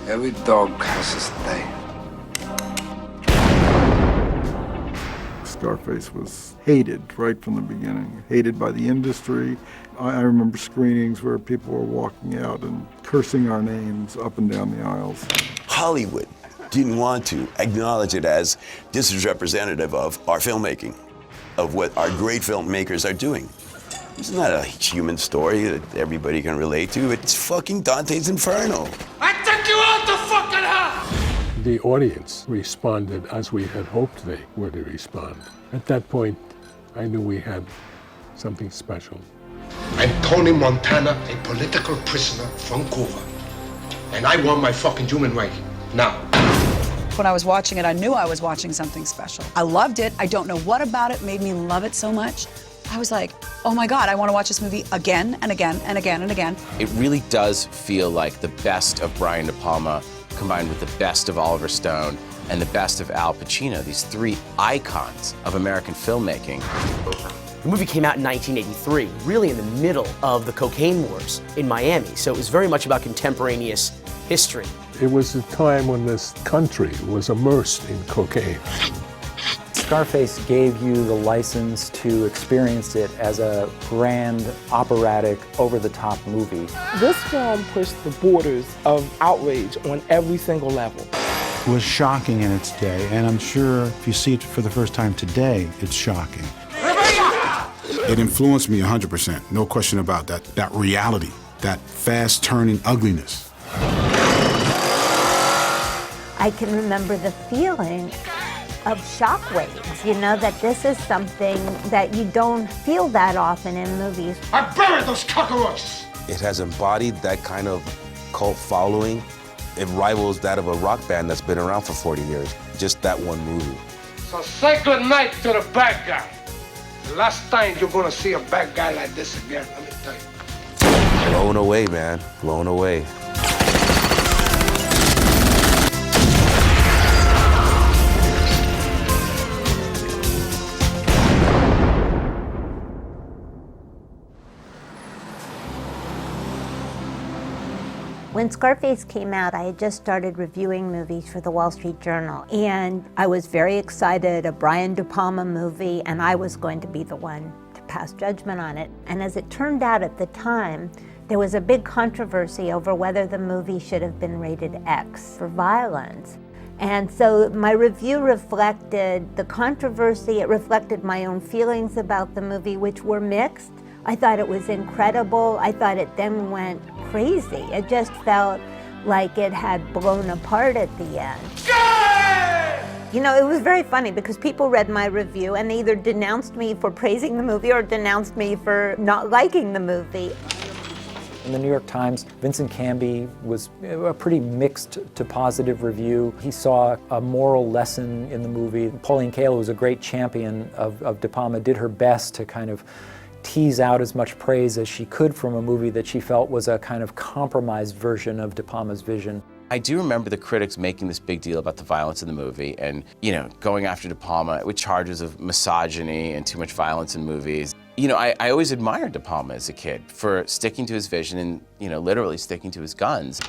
Every dog has his day. Scarface was hated right from the beginning, hated by the industry. I remember screenings where people were walking out and cursing our names up and down the aisles. Hollywood didn't want to acknowledge it as this is representative of our filmmaking, of what our great filmmakers are doing. It's not a human story that everybody can relate to. It's fucking Dante's Inferno. I took you out the fucking house! The audience responded as we had hoped they were to respond. At that point, I knew we had something special. I'm Tony Montana, a political prisoner from Cuba. And I want my fucking human right now. When I was watching it, I knew I was watching something special. I loved it. I don't know what about it made me love it so much. I was like, oh my God, I want to watch this movie again and again and again and again. It really does feel like the best of Bryan De Palma combined with the best of Oliver Stone and the best of Al Pacino, these three icons of American filmmaking. The movie came out in 1983, really in the middle of the cocaine wars in Miami, so it was very much about contemporaneous history. It was a time when this country was immersed in cocaine. Scarface gave you the license to experience it as a grand, operatic, over-the-top movie. This film pushed the borders of outrage on every single level. It was shocking in its day, and I'm sure if you see it for the first time today, it's shocking. It influenced me 100%, no question about that. That reality, that fast-turning ugliness. I can remember the feeling of shockwaves, you know, that this is something that you don't feel that often in movies. I buried those cockroaches! It has embodied that kind of cult following. It rivals that of a rock band that's been around for 40 years. Just that one movie. So say good night to the bad guy. The last time you're gonna see a bad guy like this again, let me tell you. Blown away, man. Blown away. When Scarface came out, I had just started reviewing movies for the Wall Street Journal, and I was very excited, a Bryan De Palma movie, and I was going to be the one to pass judgment on it. And as it turned out at the time, there was a big controversy over whether the movie should have been rated X for violence. And so my review reflected the controversy, it reflected my own feelings about the movie, which were mixed. I thought it was incredible. I thought it then went crazy. It just felt like it had blown apart at the end. You know, it was very funny because people read my review and they either denounced me for praising the movie or denounced me for not liking the movie. In the New York Times, Vincent Canby was a pretty mixed to positive review. He saw a moral lesson in the movie. Pauline Kael, was a great champion of De Palma, did her best to kind of tease out as much praise as she could from a movie that she felt was a kind of compromised version of De Palma's vision. I do remember the critics making this big deal about the violence in the movie and, you know, going after De Palma with charges of misogyny and too much violence in movies. You know, I always admired De Palma as a kid for sticking to his vision and, you know, literally sticking to his guns.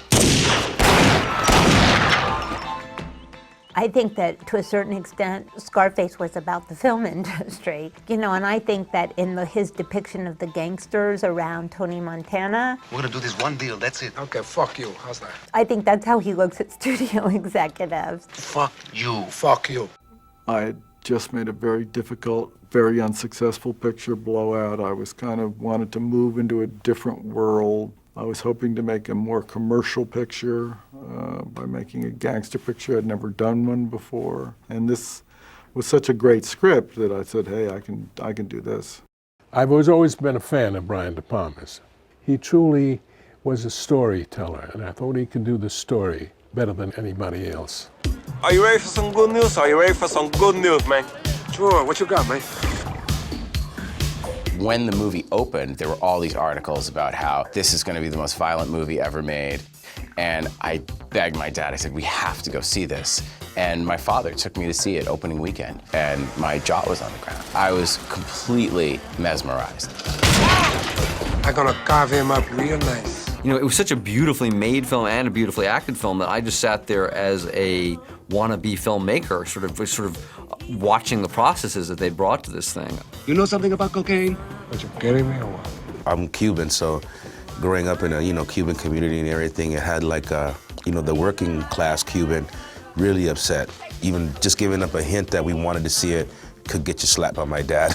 I think that to a certain extent, Scarface was about the film industry, you know, and I think that in his depiction of the gangsters around Tony Montana. We're gonna do this one deal, that's it. Okay, fuck you, how's that? I think that's how he looks at studio executives. Fuck you, fuck you. I had just made a very difficult, very unsuccessful picture, Blowout. I was kind of wanted to move into a different world. I was hoping to make a more commercial picture by making a gangster picture. I'd never done one before. And this was such a great script that I said, hey, I can do this. I've always been a fan of Bryan De Palma's. He truly was a storyteller, and I thought he could do the story better than anybody else. Are you ready for some good news? Are you ready for some good news, man? Sure, what you got, man? When the movie opened, there were all these articles about how this is going to be the most violent movie ever made. And I begged my dad, I said, we have to go see this. And my father took me to see it opening weekend, and my jaw was on the ground. I was completely mesmerized. I'm gonna carve him up real nice. You know, it was such a beautifully made film and a beautifully acted film that I just sat there as a wannabe filmmaker, sort of watching the processes that they brought to this thing. You know something about cocaine? Are you kidding me or what? I'm Cuban, so growing up in a Cuban community and everything, it had like the working class Cuban really upset. Even just giving up a hint that we wanted to see it could get you slapped by my dad.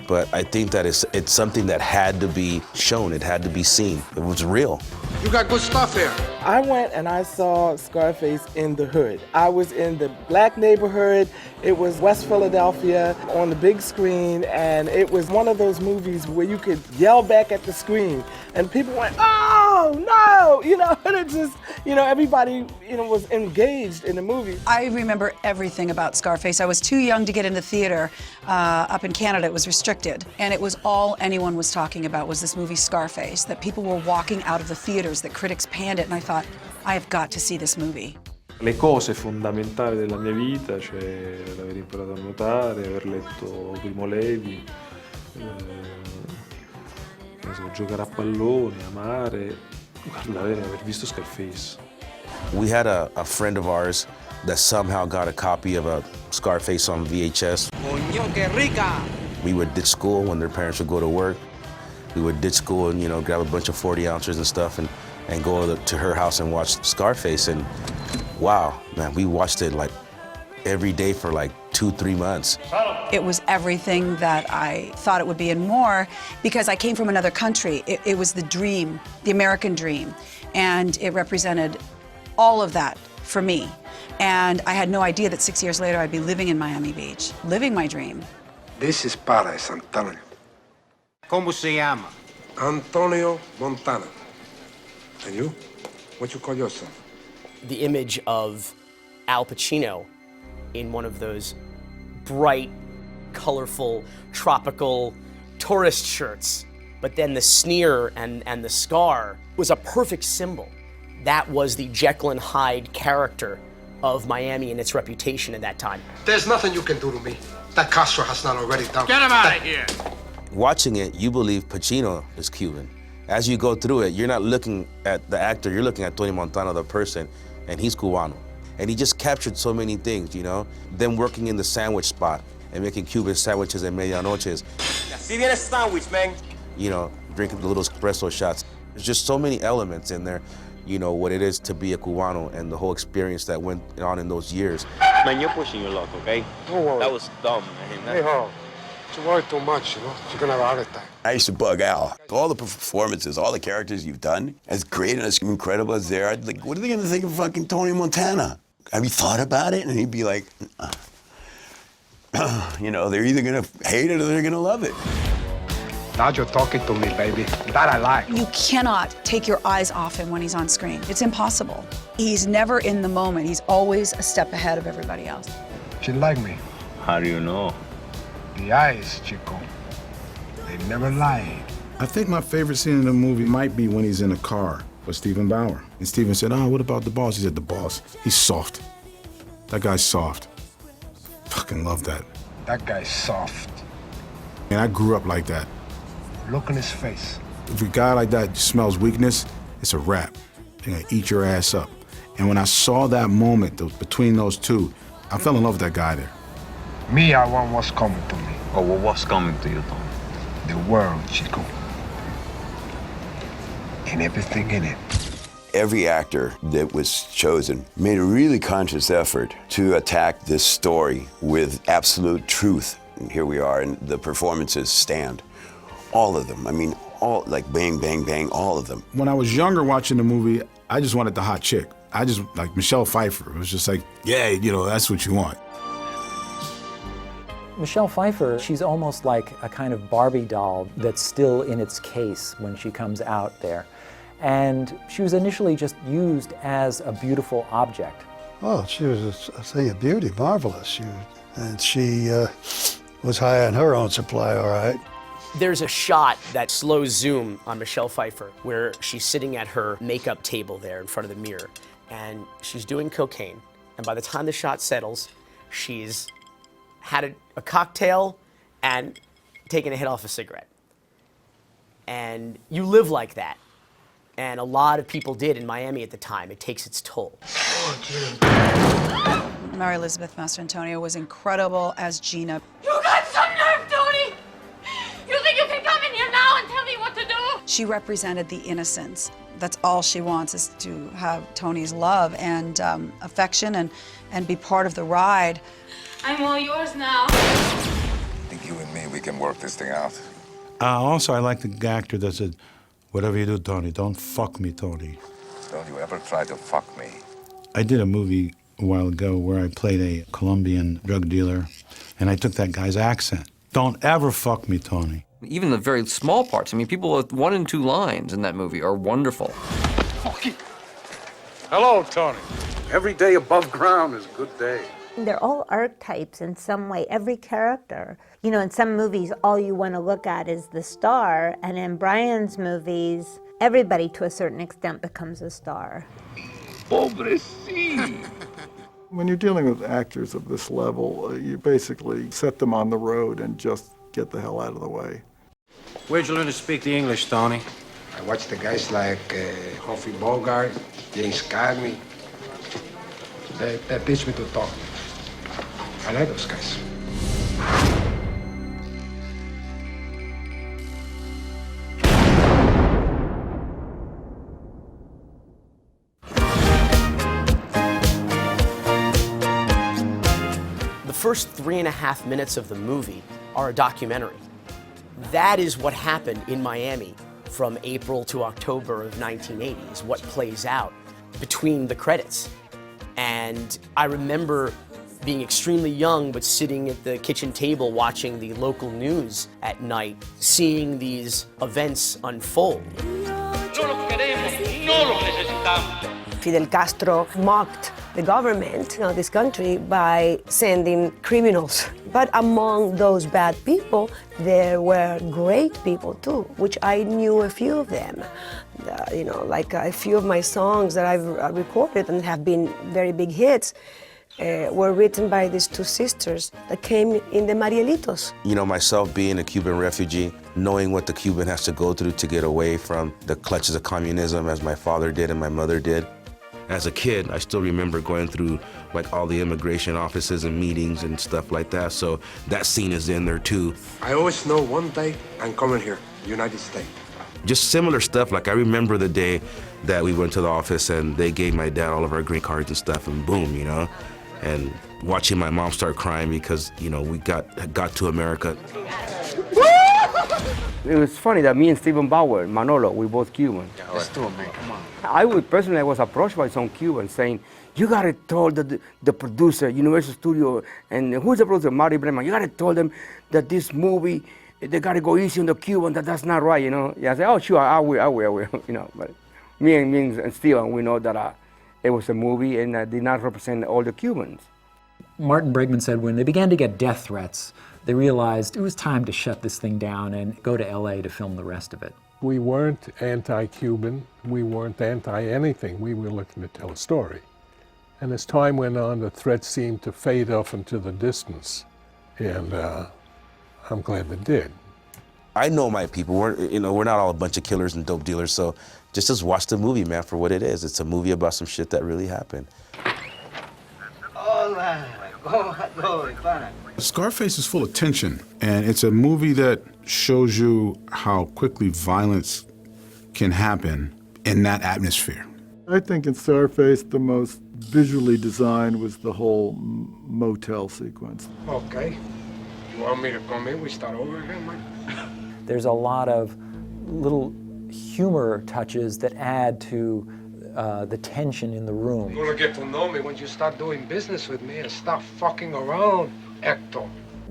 But I think that it's something that had to be shown, it had to be seen. It was real. You got good stuff here. I went and I saw Scarface in the hood. I was in the black neighborhood. It was West Philadelphia on the big screen, and it was one of those movies where you could yell back at the screen, and people went, "Oh no!" And it just, everybody, was engaged in the movie. I remember everything about Scarface. I was too young to get into theater. Up in Canada, it was restricted, and it was all anyone was talking about was this movie Scarface. That people were walking out of the theaters, that critics panned it, and I thought, I have got to see this movie. Le cose fondamentali della mia vita, cioè l'aver imparato a nuotare, aver letto Primo Levi, giocare a pallone, amare, guardare, aver visto Scarface. We had a friend of ours that somehow got a copy of a Scarface on VHS. Coño, qué rica! We would ditch school when their parents would go to work. We would ditch school and, grab a bunch of 40 ounces and stuff and go to her house and watch Scarface. And wow, man, we watched it like every day for like 2-3 months. It was everything that I thought it would be and more, because I came from another country. It was the dream, the American dream, and it represented all of that for me. And I had no idea that 6 years later I'd be living in Miami Beach, living my dream. This is paradise, I'm telling you. ¿Cómo se llama? Antonio Montana. And you? What you call yourself? The image of Al Pacino in one of those bright, colorful, tropical tourist shirts, but then the sneer and the scar was a perfect symbol. That was the Jekyll and Hyde character of Miami and its reputation at that time. There's nothing you can do to me that Castro has not already done. Get him out of here! Watching it, you believe Pacino is Cuban. As you go through it, you're not looking at the actor, you're looking at Tony Montana, the person, and he's Cubano. And he just captured so many things, Them working in the sandwich spot and making Cuban sandwiches at medianoches. See the sandwich, man. Drinking the little espresso shots. There's just so many elements in there, what it is to be a Cubano and the whole experience that went on in those years. Man, you're pushing your luck, okay? Don't worry. That was dumb, man. Hey, Harold, you worry too much, You're gonna have a heart attack. I used to bug Al. All the performances, all the characters you've done, as great and as incredible as they are, like, what are they gonna think of fucking Tony Montana? Have you thought about it? And he'd be like, they're either gonna hate it or they're gonna love it. Now you're talking to me, baby. That I like. You cannot take your eyes off him when he's on screen. It's impossible. He's never in the moment. He's always a step ahead of everybody else. She like me. How do you know? The eyes, Chico. They never lie. I think my favorite scene in the movie might be when he's in a car with Stephen Bauer. And Stephen said, what about the boss? He said, the boss, he's soft. That guy's soft. Fucking love that. That guy's soft. And I grew up like that. Look in his face. If a guy like that smells weakness, it's a wrap. They're gonna eat your ass up. And when I saw that moment between those two, I fell in love with that guy there. Me, I want what's coming to me. Oh, well, what's coming to you, Tom? The world, Chico. And everything in it. Every actor that was chosen made a really conscious effort to attack this story with absolute truth. And here we are, and the performances stand. All of them. I mean, all, like bang, bang, bang, all of them. When I was younger watching the movie, I just wanted the hot chick. I just, like Michelle Pfeiffer. It was just like, yeah, that's what you want. Michelle Pfeiffer, she's almost like a kind of Barbie doll that's still in its case when she comes out there. And she was initially just used as a beautiful object. Oh, she was a thing of beauty, marvelous. She was high on her own supply, all right. There's a shot that slow zoom on Michelle Pfeiffer where she's sitting at her makeup table there in front of the mirror, and she's doing cocaine. And by the time the shot settles, she's had a cocktail and taken a hit off a cigarette. And you live like that. And a lot of people did in Miami at the time. It takes its toll. Mary Elizabeth Mastrantonio was incredible as Gina. You got some nerve, Tony! You think you can come in here now and tell me what to do? She represented the innocence. That's all she wants, is to have Tony's love and affection and be part of the ride. I'm all yours now. I think you and me, we can work this thing out. Also, I like the actor that said, "Whatever you do, Tony, don't fuck me, Tony." Don't you ever try to fuck me. I did a movie a while ago where I played a Colombian drug dealer, and I took that guy's accent. Don't ever fuck me, Tony. Even the very small parts. I mean, people with 1 and 2 lines in that movie are wonderful. Hello, Tony. Every day above ground is a good day. They're all archetypes in some way, every character. You know, in some movies, all you want to look at is the star, and in Brian's movies, everybody to a certain extent becomes a star. When you're dealing with actors of this level, you basically set them on the road and just get the hell out of the way. Where'd you learn to speak the English, Tony? I watch the guys like Humphrey Bogart, James Cagney. That teach me to talk. I like those guys. The first 3.5 minutes of the movie are a documentary. That is what happened in Miami from April to October of 1980, is what plays out between the credits. And I remember being extremely young, but sitting at the kitchen table watching the local news at night, seeing these events unfold. Fidel Castro mocked the government of this country by sending criminals. But among those bad people, there were great people too, which I knew a few of them. You know, like a few of my songs that I've recorded and have been very big hits were written by these two sisters that came in the Marielitos. You know, myself being a Cuban refugee, knowing what the Cuban has to go through to get away from the clutches of communism, as my father did and my mother did. As a kid, I still remember going through like all the immigration offices and meetings and stuff like that, so that scene is in there too. I always know one day I'm coming here, United States. Just similar stuff, like I remember the day that we went to the office and they gave my dad all of our green cards and stuff, and boom, you know, and watching my mom start crying because, you know, we got to America. It was funny that me and Stephen Bauer, Manolo, we're both Cuban. Yeah, let's do it, man, come on. I was approached by some Cubans saying, you gotta tell the producer, Universal Studio, and who's the producer, Marty Bremer, you gotta tell them that this movie, they gotta go easy on the Cuban, that's not right, you know. Yeah, I said, oh, sure, I will, you know. But me and Stephen, we know that it was a movie and did not represent all the Cubans. Martin Bregman said when they began to get death threats, they realized it was time to shut this thing down and go to LA to film the rest of it. We weren't anti-Cuban, we weren't anti-anything, we were looking to tell a story. And as time went on, the threats seemed to fade off into the distance, and I'm glad they did. I know my people, we're not all a bunch of killers and dope dealers, so just watch the movie, man, for what it is. It's a movie about some shit that really happened. Scarface is full of tension, and it's a movie that shows you how quickly violence can happen in that atmosphere. I think in Scarface, the most visually designed was the whole motel sequence. Okay. You want me to come in? We start over again, man? There's a lot of little humor touches that add to the tension in the room. You're gonna get to know me when you start doing business with me and stop fucking around, Hector.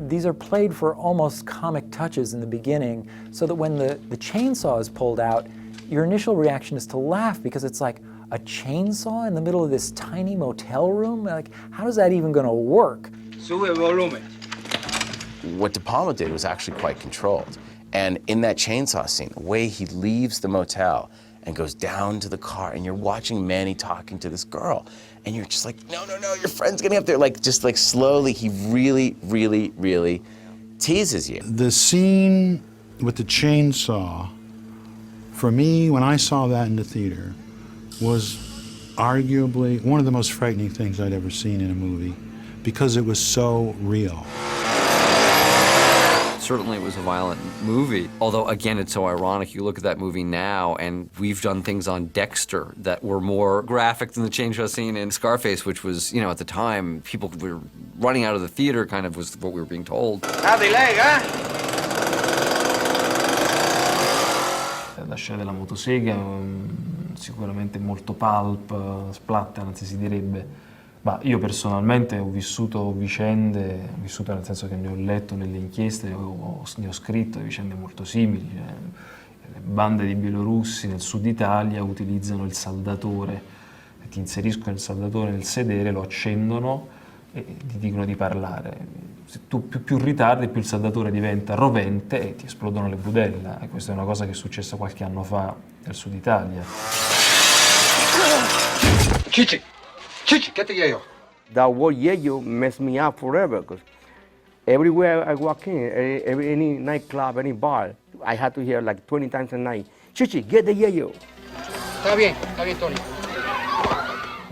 These are played for almost comic touches in the beginning, so that when the chainsaw is pulled out, your initial reaction is to laugh because it's like, a chainsaw in the middle of this tiny motel room? Like, how is that even gonna work? Sube volumen. What De Palma did was actually quite controlled. And in that chainsaw scene, the way he leaves the motel and goes down to the car, and you're watching Manny talking to this girl, and you're just like, no, your friend's getting up there. Like, just like slowly, he really, really, really teases you. The scene with the chainsaw for me, when I saw that in the theater, was arguably one of the most frightening things I'd ever seen in a movie, because it was so real. Certainly it was a violent movie, although again it's so ironic. You look at that movie now and we've done things on Dexter that were more graphic than the chainsaw scene in Scarface, which was, you know, at the time people were running out of the theater, kind of was what we were being told. Howdy leg, huh? La scena della motosega sicuramente molto pulp, splatter, anzi si direbbe. Ma io personalmente ho vissuto vicende, vissuto nel senso che ne ho letto nelle inchieste, ne ho scritto di vicende molto simili. Le bande di bielorussi nel sud Italia utilizzano il saldatore, ti inseriscono il saldatore nel sedere, lo accendono e ti dicono di parlare. Se tu più ritardi, più il saldatore diventa rovente e ti esplodono le budella. E questa è una cosa che è successa qualche anno fa nel sud Italia. Chichi, get the yayo. That word yayo messed me up forever, because everywhere I walk in, any nightclub, any bar, I had to hear like 20 times a night, Chichi, get the yayo. Está bien, Tony.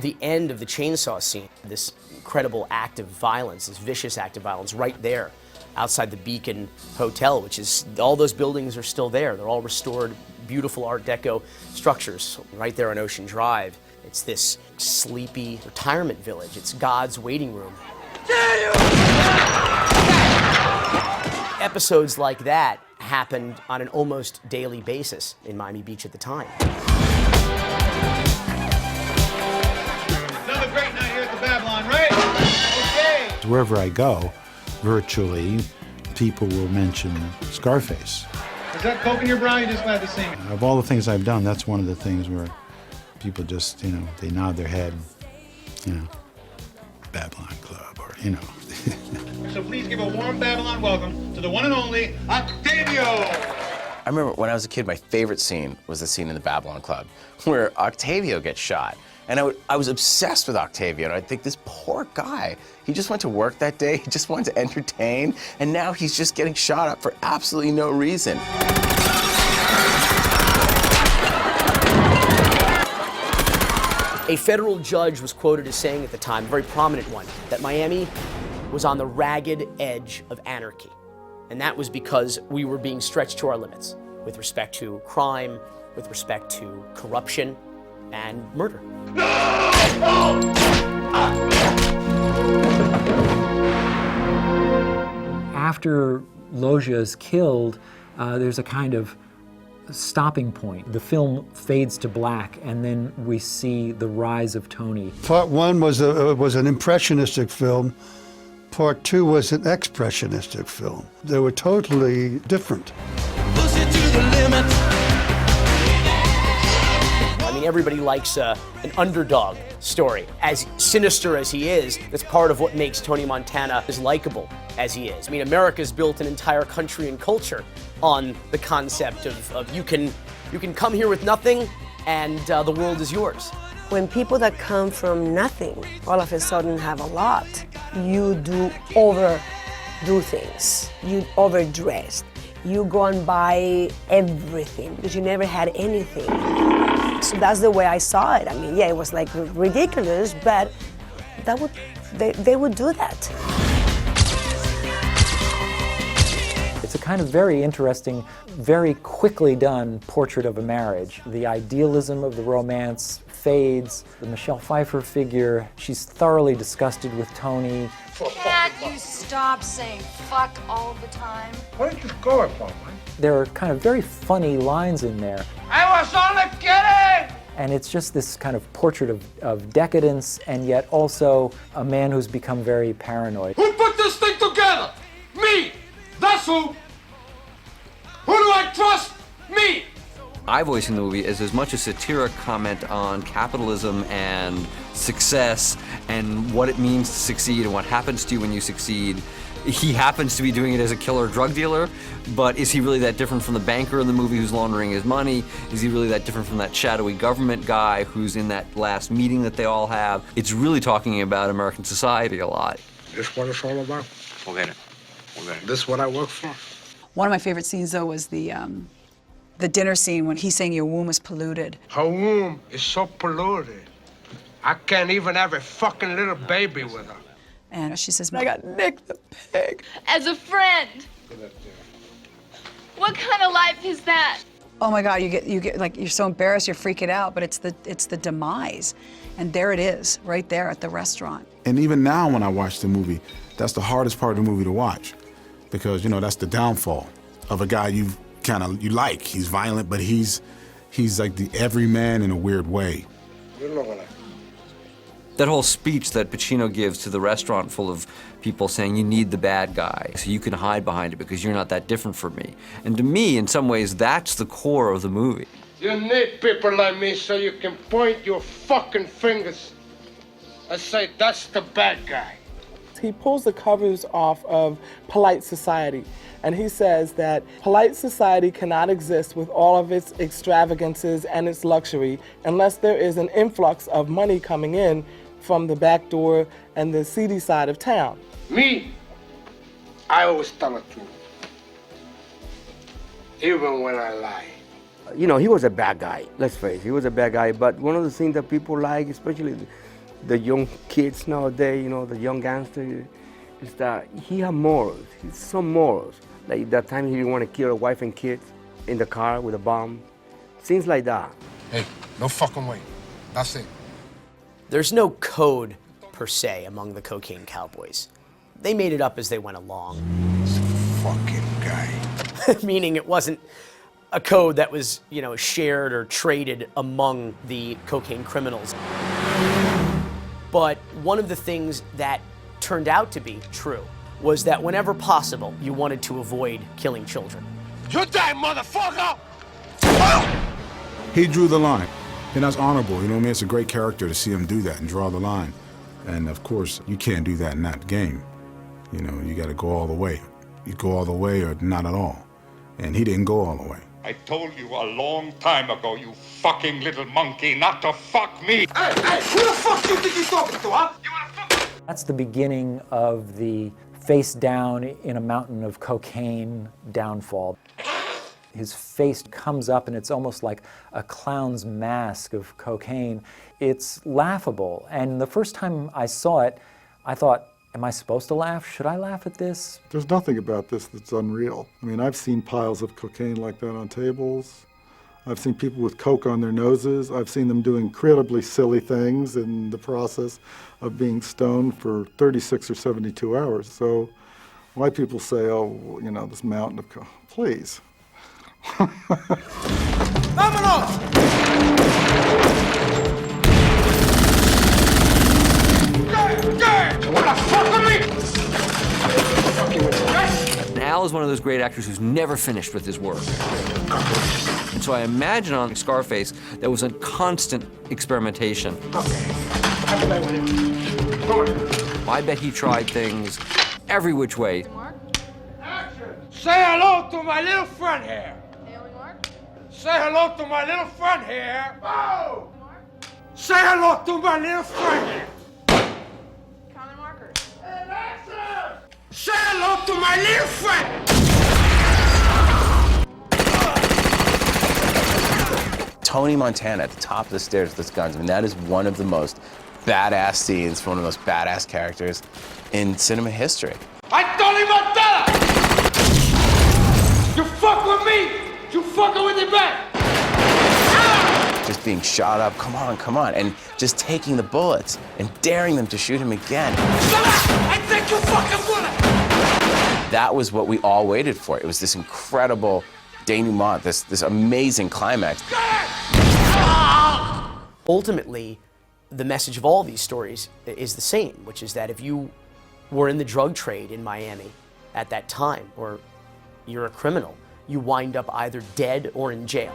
The end of the chainsaw scene, this incredible act of violence, this vicious act of violence right there outside the Beacon Hotel, which is, all those buildings are still there. They're all restored, beautiful Art Deco structures right there on Ocean Drive. It's this sleepy retirement village. It's God's waiting room. Episodes like that happened on an almost daily basis in Miami Beach at the time. Another great night here at the Babylon, right? Okay. Wherever I go, virtually, people will mention Scarface. Is that Coke in your bra? You just glad to see me. Of all the things I've done, that's one of the things where people just, you know, they nod their head, you know, Babylon Club, or, you know. So please give a warm Babylon welcome to the one and only Octavio. I remember when I was a kid, my favorite scene was the scene in the Babylon Club where Octavio gets shot. And I was obsessed with Octavio, and I think this poor guy, he just went to work that day, he just wanted to entertain, and now he's just getting shot up for absolutely no reason. A federal judge was quoted as saying at the time, a very prominent one, that Miami was on the ragged edge of anarchy. And that was because we were being stretched to our limits with respect to crime, with respect to corruption, and murder. After Loggia is killed, there's a kind of stopping point. The film fades to black, and then we see the rise of Tony. Part one was an impressionistic film. Part two was an expressionistic film. They were totally different. Push it to the limit. I mean, everybody likes an underdog story. As sinister as he is, that's part of what makes Tony Montana as likable as he is. I mean, America's built an entire country and culture on the concept of you can come here with nothing and the world is yours. When people that come from nothing all of a sudden have a lot, you overdo things. You overdress. You go and buy everything because you never had anything. So that's the way I saw it. I mean, yeah, it was like ridiculous, but they would do that. It's a kind of very interesting, very quickly done portrait of a marriage. The idealism of the romance fades. The Michelle Pfeiffer figure, she's thoroughly disgusted with Tony. Can't you stop saying fuck all the time? Why don't you go it, Paul? There are kind of very funny lines in there. I was only kidding! And it's just this kind of portrait of decadence, and yet also a man who's become very paranoid. Who put this thing together? Me! That's who! Who do I trust? Me! I've always seen the movie as much a satiric comment on capitalism and success and what it means to succeed and what happens to you when you succeed. He happens to be doing it as a killer drug dealer, but is he really that different from the banker in the movie who's laundering his money? Is he really that different from that shadowy government guy who's in that last meeting that they all have? It's really talking about American society a lot. This what it's all about? Forget it. This is what I work for? One of my favorite scenes, though, was the The dinner scene when he's saying your womb is polluted. Her womb is so polluted. I can't even have a fucking little baby with her. And she says, I got Nick the pig. As a friend. What kind of life is that? Oh my God, you get like, you're so embarrassed, you're freaking out, but it's the demise. And there it is, right there at the restaurant. And even now when I watch the movie, that's the hardest part of the movie to watch. Because, you know, that's the downfall of a guy you like. He's violent, but he's like the everyman in a weird way. That whole speech that Pacino gives to the restaurant full of people saying you need the bad guy so you can hide behind it because you're not that different from me. And to me, in some ways, that's the core of the movie. You need people like me so you can point your fucking fingers and say, that's the bad guy. He pulls the covers off of polite society, and he says that polite society cannot exist with all of its extravagances and its luxury unless there is an influx of money coming in from the back door and the seedy side of town. Me, I always tell the truth, even when I lie. You know, he was a bad guy, let's face it, he was a bad guy, but one of the things that people like, especially the young kids nowadays, you know, the young gangsters, is that he had morals. He's some morals. Like that time he didn't want to kill a wife and kids in the car with a bomb. Things like that. Hey, no fucking way. That's it. There's no code, per se, among the cocaine cowboys. They made it up as they went along. This fucking guy. Meaning it wasn't a code that was, you know, shared or traded among the cocaine criminals. But one of the things that turned out to be true was that whenever possible, you wanted to avoid killing children. You die, motherfucker! He drew the line, and that's honorable. You know what I mean? It's a great character to see him do that and draw the line. And of course, you can't do that in that game. You know, you got to go all the way. You go all the way or not at all. And he didn't go all the way. I told you a long time ago, you fucking little monkey, not to fuck me. Hey, who the fuck do you think you're talking to, huh? That's the beginning of the face down in a mountain of cocaine downfall. His face comes up and it's almost like a clown's mask of cocaine. It's laughable. And the first time I saw it, I thought, am I supposed to laugh? Should I laugh at this? There's nothing about this that's unreal. I mean, I've seen piles of cocaine like that on tables. I've seen people with coke on their noses. I've seen them do incredibly silly things in the process of being stoned for 36 or 72 hours. So why people say, oh, you know, this mountain of coke, please. And Al is one of those great actors who's never finished with his work. And so I imagine on Scarface there was a constant experimentation. I bet he tried things every which way. Say hello to my little friend here. Say hello to my little friend here. Oh! Say hello to my little friend here. Common markers. Say hello to my little friend. Tony Montana at the top of the stairs with his guns. I mean, that is one of the most badass scenes for one of the most badass characters in cinema history. I Tony Montana! You fuck with me, you fucking with the back. Just being shot up, come on, and just taking the bullets and daring them to shoot him again. I think you fucking bullet. That was what we all waited for. It was this incredible denouement, this amazing climax. Ultimately, the message of all these stories is the same, which is that if you were in the drug trade in Miami at that time, or you're a criminal, you wind up either dead or in jail.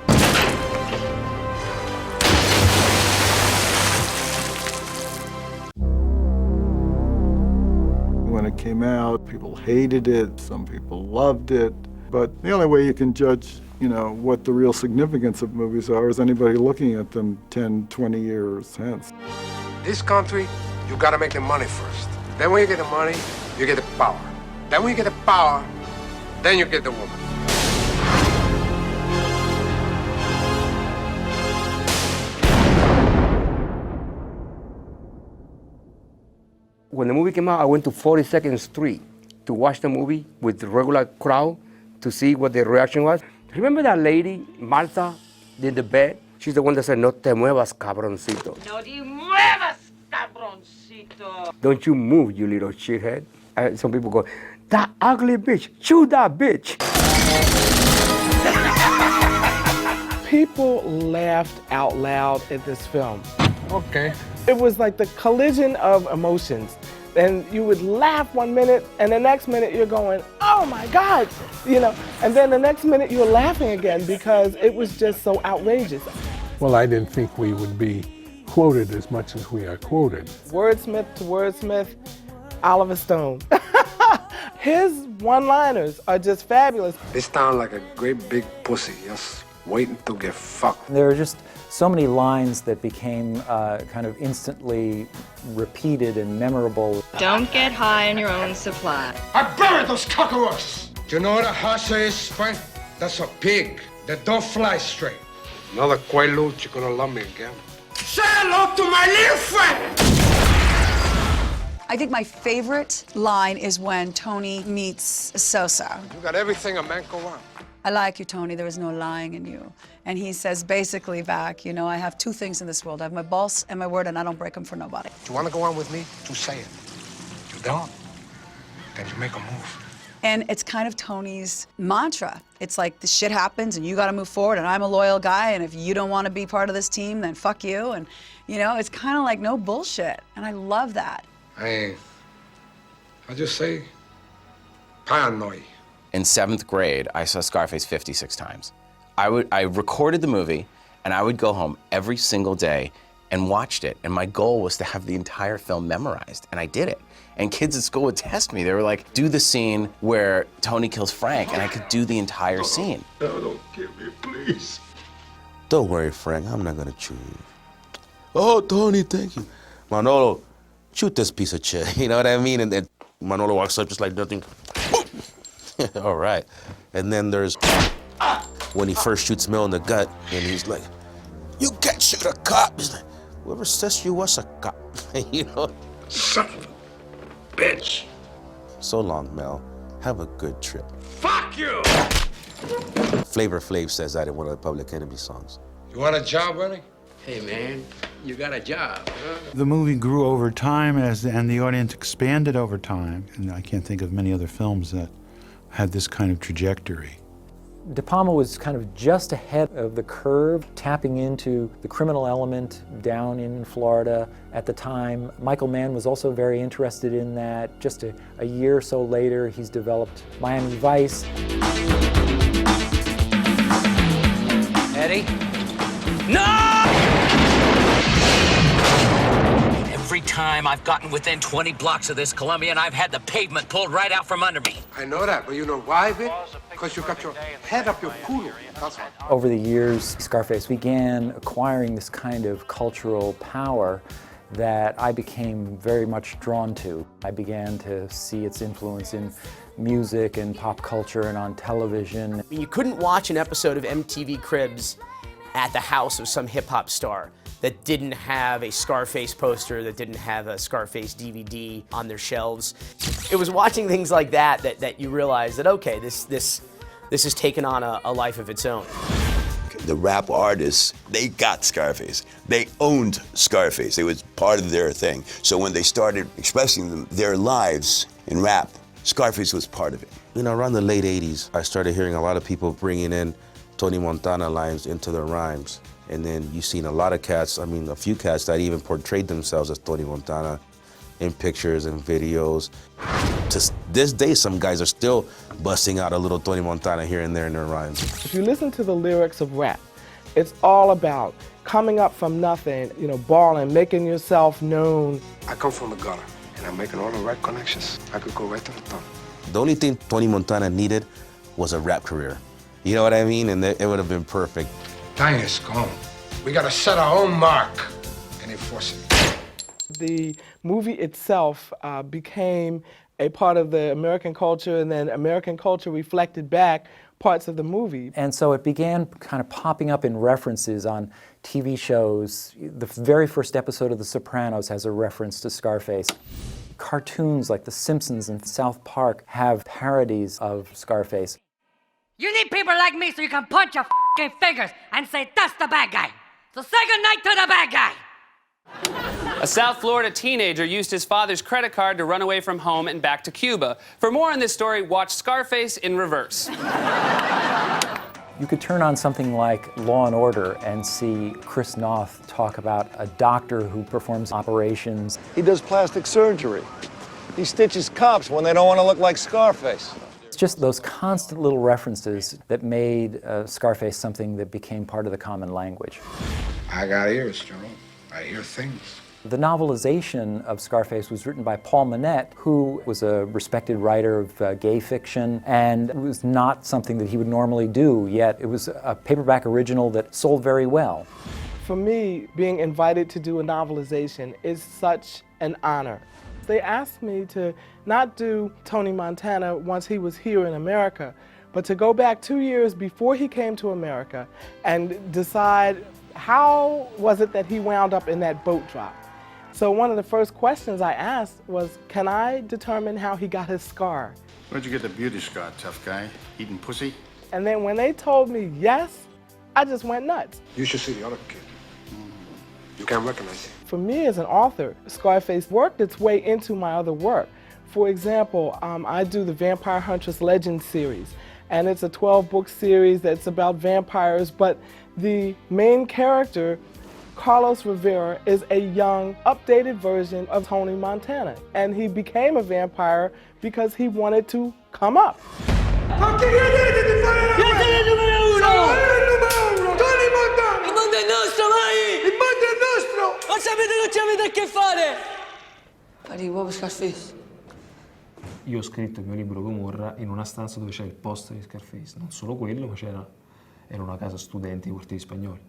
When it came out, people hated it, some people loved it. But the only way you can judge, you know, what the real significance of movies are is anybody looking at them 10, 20 years hence. This country, you gotta make the money first. Then when you get the money, you get the power. Then when you get the power, then you get the woman. when the movie came out, I went to 42nd Street to watch the movie with the regular crowd to see what the reaction was. Remember that lady, Martha, in the bed? She's the one that said, "No te muevas, cabroncito." No te muevas, cabroncito. Don't you move, you little shithead. Some people go, "That ugly bitch, shoot that bitch." People laughed out loud at this film. Okay. It was like the collision of emotions. And you would laugh 1 minute, and the next minute you're going, oh my God, you know, and then the next minute you're laughing again because it was just so outrageous. Well, I didn't think we would be quoted as much as we are quoted. Wordsmith to wordsmith, Oliver Stone. His one-liners are just fabulous. They sound like a great big pussy, just waiting to get fucked. There are just so many lines that became kind of instantly repeated and memorable. Don't get high on your own supply. I buried those cockroaches! Do you know what a hasa is, Frank? That's a pig that don't fly straight. Another quaalude, you're gonna love me again. Say hello to my little friend! I think my favorite line is when Tony meets Sosa. You got everything a man could want. I like you, Tony, there is no lying in you. And he says basically back, you know, I have two things in this world. I have my balls and my word, and I don't break them for nobody. Do you want to go on with me? Just say it. You don't? Then you make a move. And it's kind of Tony's mantra. It's like the shit happens and you gotta move forward, and I'm a loyal guy, and if you don't wanna be part of this team, then fuck you. And, you know, it's kind of like no bullshit. And I love that. I just say paranoid. In 7th grade, I saw Scarface 56 times. I recorded the movie, and I would go home every single day and watched it. And my goal was to have the entire film memorized, and I did it. And kids at school would test me. They were like, do the scene where Tony kills Frank, and I could do the entire scene. No, don't kill me, please. Don't worry, Frank, I'm not gonna chew you. Oh, Tony, thank you. Manolo, shoot this piece of shit, you know what I mean? And then Manolo walks up just like nothing. All right. And then there's when he first shoots Mel in the gut, and he's like, you can't shoot a cop. He's like, whoever says you was a cop, you know? Son of a bitch. So long, Mel. Have a good trip. Fuck you! Flavor Flav says that in one of the Public Enemy songs. You want a job, Ernie? Hey, man, you got a job, huh? The movie grew over time and the audience expanded over time. And I can't think of many other films that had this kind of trajectory. De Palma was kind of just ahead of the curve, tapping into the criminal element down in Florida at the time. Michael Mann was also very interested in that. Just a year or so later, he's developed Miami Vice. Eddie? No! Every time I've gotten within 20 blocks of this Colombian, I've had the pavement pulled right out from under me. I know that, but you know why, Vic? Because you got your head up your culo. That's all. Over the years, Scarface began acquiring this kind of cultural power that I became very much drawn to. I began to see its influence in music and pop culture and on television. I mean, you couldn't watch an episode of MTV Cribs at the house of some hip-hop star that didn't have a Scarface poster, that didn't have a Scarface DVD on their shelves. It was watching things like that that you realize that, okay, this has taken on a life of its own. The rap artists, they got Scarface. They owned Scarface. It was part of their thing. So when they started expressing their lives in rap, Scarface was part of it. You know, around the late 80s, I started hearing a lot of people bringing in Tony Montana lines into their rhymes. And then you've seen a lot of cats, I mean, a few cats that even portrayed themselves as Tony Montana in pictures and videos. To this day, some guys are still busting out a little Tony Montana here and there in their rhymes. If you listen to the lyrics of rap, it's all about coming up from nothing, you know, balling, making yourself known. I come from the gutter, and I'm making all the right connections. I could go right to the top. The only thing Tony Montana needed was a rap career. You know what I mean? And it would have been perfect. Time is gone. We gotta set our own mark and enforce it. The movie itself became a part of the American culture, and then American culture reflected back parts of the movie. And so it began kind of popping up in references on TV shows. The very first episode of The Sopranos has a reference to Scarface. Cartoons like The Simpsons and South Park have parodies of Scarface. You need people like me so you can punch your f***ing fingers and say, that's the bad guy. So say goodnight to the bad guy. A South Florida teenager used his father's credit card to run away from home and back to Cuba. For more on this story, watch Scarface in reverse. You could turn on something like Law & Order and see Chris Noth talk about a doctor who performs operations. He does plastic surgery. He stitches cops when they don't want to look like Scarface. It's just those constant little references that made Scarface something that became part of the common language. I got ears, Joe. I hear things. The novelization of Scarface was written by Paul Manette, who was a respected writer of gay fiction, and it was not something that he would normally do, yet it was a paperback original that sold very well. For me, being invited to do a novelization is such an honor. They asked me to not do Tony Montana once he was here in America, but to go back 2 years before he came to America and decide how was it that he wound up in that boat drop. So one of the first questions I asked was, can I determine how he got his scar? Where'd you get the beauty scar, tough guy? Eating pussy? And then when they told me yes, I just went nuts. You should see the other kid. You can't recognize him. For me as an author, Scarface worked its way into my other work. For example, I do the Vampire Huntress Legends series, and it's a 12-book series that's about vampires, but the main character, Carlos Rivera, is a young, updated version of Tony Montana, and he became a vampire because he wanted to come up. Arrivo Scarface. Io ho scritto il mio libro Gomorra in una stanza dove c'era il poster di Scarface. Non solo quello, ma era una casa studenti di quartieri spagnoli.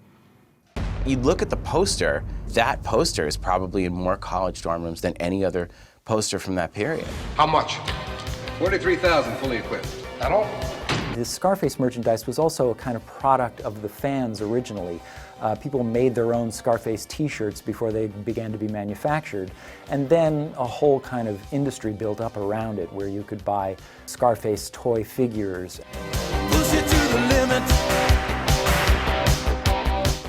You look at the poster, that poster is probably in more college dorm rooms than any other poster from that period. How much? 43,000 fully equipped. That all? The Scarface merchandise was also a kind of product of the fans originally. People made their own Scarface t-shirts before they began to be manufactured, and then a whole kind of industry built up around it where you could buy Scarface toy figures. Push it to the limit.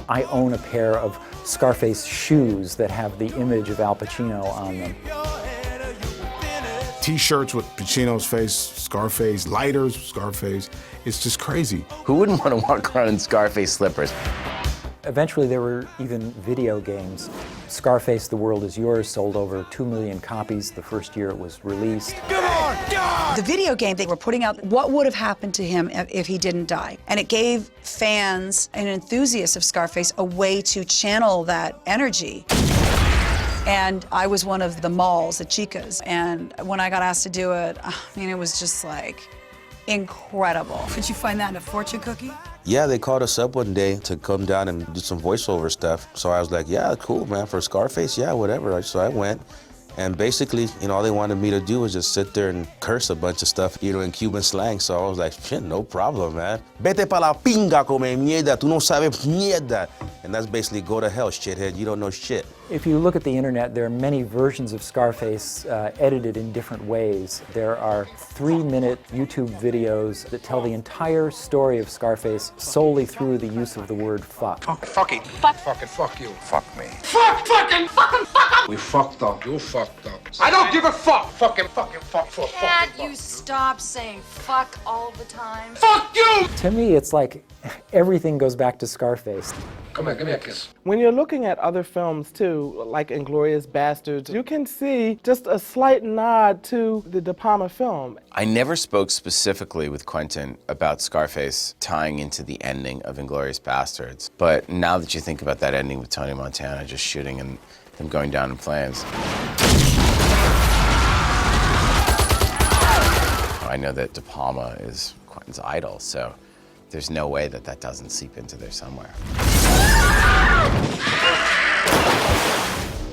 I own a pair of Scarface shoes that have the image of Al Pacino on them. T-shirts with Pacino's face, Scarface, lighters, Scarface. It's just crazy. Who wouldn't want to walk around in Scarface slippers? Eventually there were even video games. Scarface, The World Is Yours sold over 2 million copies the first year it was released. The video game, they were putting out what would have happened to him if he didn't die. And it gave fans and enthusiasts of Scarface a way to channel that energy. And I was one of the malls, the chicas. And when I got asked to do it, I mean, it was just like incredible. Did you find that in a fortune cookie? Yeah, they called us up one day to come down and do some voiceover stuff. So I was like, yeah, cool, man, for Scarface, yeah, whatever. So I went. And basically, you know, all they wanted me to do was just sit there and curse a bunch of stuff, you know, in Cuban slang. So I was like, shit, no problem, man. Vete pa la pinga, come mierda, tú no sabes mierda. And that's basically go to hell, shithead, you don't know shit. If you look at the internet, there are many versions of Scarface edited in different ways. There are 3-minute YouTube videos that tell the entire story of Scarface solely through the use of the word fuck. Fucking. Fuck. Fucking fuck you. Fuck me. Fuck fucking fucking fuck up. We fucked up. You fucked up. I don't give a fuck. Fucking fuck. Can't you stop saying fuck all the time? Fuck you! To me, it's like everything goes back to Scarface. Come here, give me a kiss. When you're looking at other films too, like Inglourious Bastards, you can see just a slight nod to the De Palma film. I never spoke specifically with Quentin about Scarface tying into the ending of Inglourious Bastards, but now that you think about that ending with Tony Montana just shooting and them going down in flames, I know that De Palma is Quentin's idol, so there's no way that that doesn't seep into there somewhere.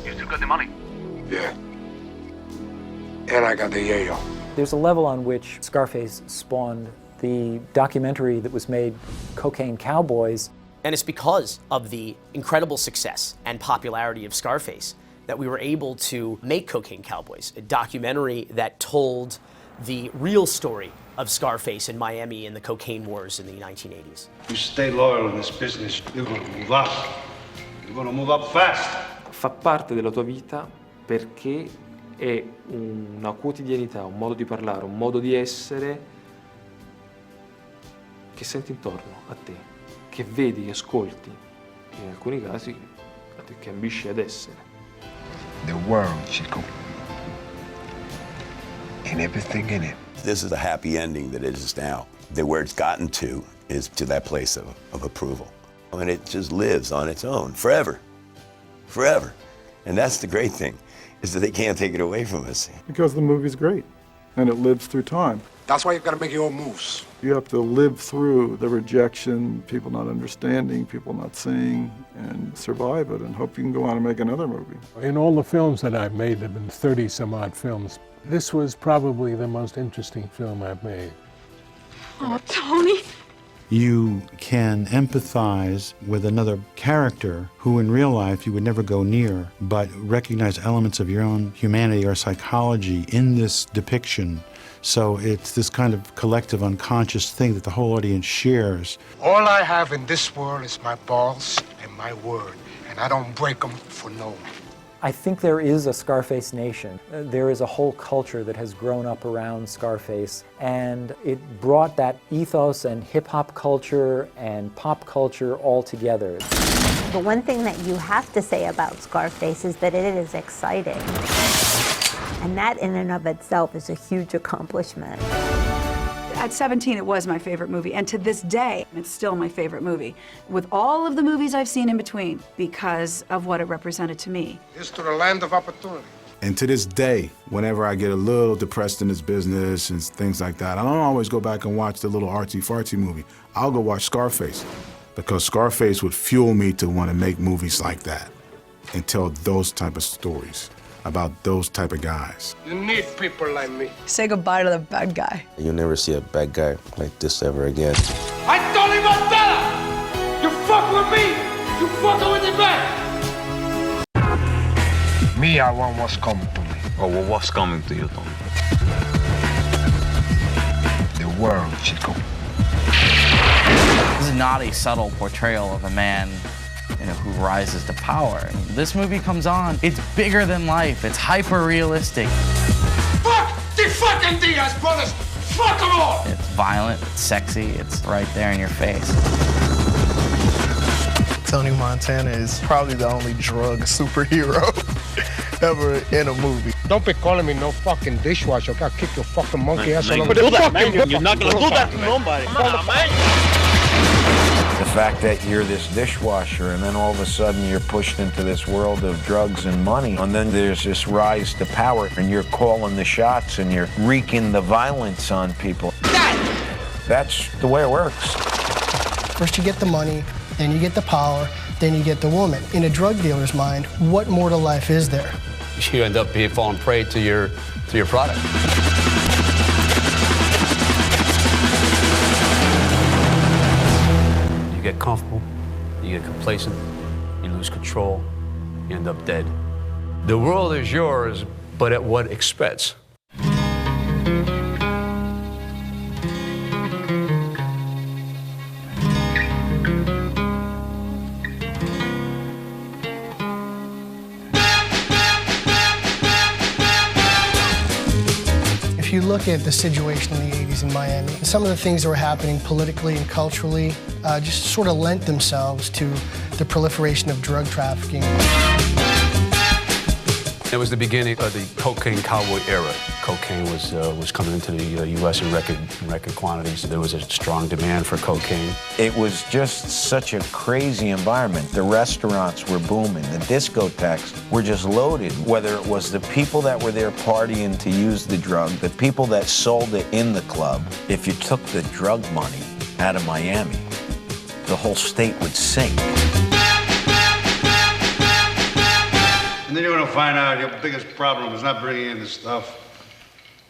You still got the money? Yeah. And I got the yayo. There's a level on which Scarface spawned the documentary that was made, Cocaine Cowboys. And it's because of the incredible success and popularity of Scarface that we were able to make Cocaine Cowboys, a documentary that told the real story of Scarface in Miami and the cocaine wars in the 1980s. You stay loyal in this business, you're gonna move up. You're gonna move up fast. Fa parte della tua vita perché è una quotidianità, un modo di parlare, un modo di essere che senti intorno a te, che vedi, che ascolti, e in alcuni casi che ambisci ad essere. The world, Chico. And everything in it. This is a happy ending that it is now. That where it's gotten to is to that place of approval. And it just lives on its own forever. Forever. And that's the great thing, is that they can't take it away from us. Because the movie's great, and it lives through time. That's why you've got to make your own moves. You have to live through the rejection, people not understanding, people not seeing, and survive it, and hope you can go on and make another movie. In all the films that I've made, there have been 30 some odd films. This was probably the most interesting film I've made. Oh, Tony. You can empathize with another character who in real life you would never go near, but recognize elements of your own humanity or psychology in this depiction. So it's this kind of collective unconscious thing that the whole audience shares. All I have in this world is my balls and my word, and I don't break them for no one. I think there is a Scarface nation. There is a whole culture that has grown up around Scarface, and it brought that ethos and hip-hop culture and pop culture all together. The one thing that you have to say about Scarface is that it is exciting. And that in and of itself is a huge accomplishment. At 17, it was my favorite movie, and to this day, it's still my favorite movie, with all of the movies I've seen in between, because of what it represented to me. Here's to the land of opportunity. And to this day, whenever I get a little depressed in this business and things like that, I don't always go back and watch the little artsy-fartsy movie. I'll go watch Scarface, because Scarface would fuel me to want to make movies like that and tell those type of stories about those type of guys. You need people like me. Say goodbye to the bad guy. You'll never see a bad guy like this ever again. I told him about that! You fuck with me, you fucking with the back! Me, I want what's coming to me. Oh, well, what's coming to you, Tony? The world, Chico. This is not a subtle portrayal of a man who rises to power. I mean, this movie comes on, it's bigger than life, it's hyper-realistic. Fuck the fucking Diaz brothers! Fuck them all! It's violent, it's sexy, it's right there in your face. Tony Montana is probably the only drug superhero ever in a movie. Don't be calling me no fucking dishwasher. I'll kick your fucking monkey ass all over. Do that, man. You're not gonna do that to nobody. Come on, man. The fact that you're this dishwasher and then all of a sudden you're pushed into this world of drugs and money, and then there's this rise to power and you're calling the shots and you're wreaking the violence on people. That's the way it works. First you get the money, then you get the power, then you get the woman. In a drug dealer's mind, what more to life is there? You end up falling prey to your product. You get comfortable, you get complacent, you lose control, you end up dead. The world is yours, but at what expense? If you look at the situation in the 80s in Miami, some of the things that were happening politically and culturally just sort of lent themselves to the proliferation of drug trafficking. It was the beginning of the cocaine cowboy era. Cocaine was coming into the U.S. in record quantities. There was a strong demand for cocaine. It was just such a crazy environment. The restaurants were booming. The discotheques were just loaded. Whether it was the people that were there partying to use the drug, the people that sold it in the club. If you took the drug money out of Miami, the whole state would sink. And then you're gonna find out your biggest problem is not bringing in the stuff,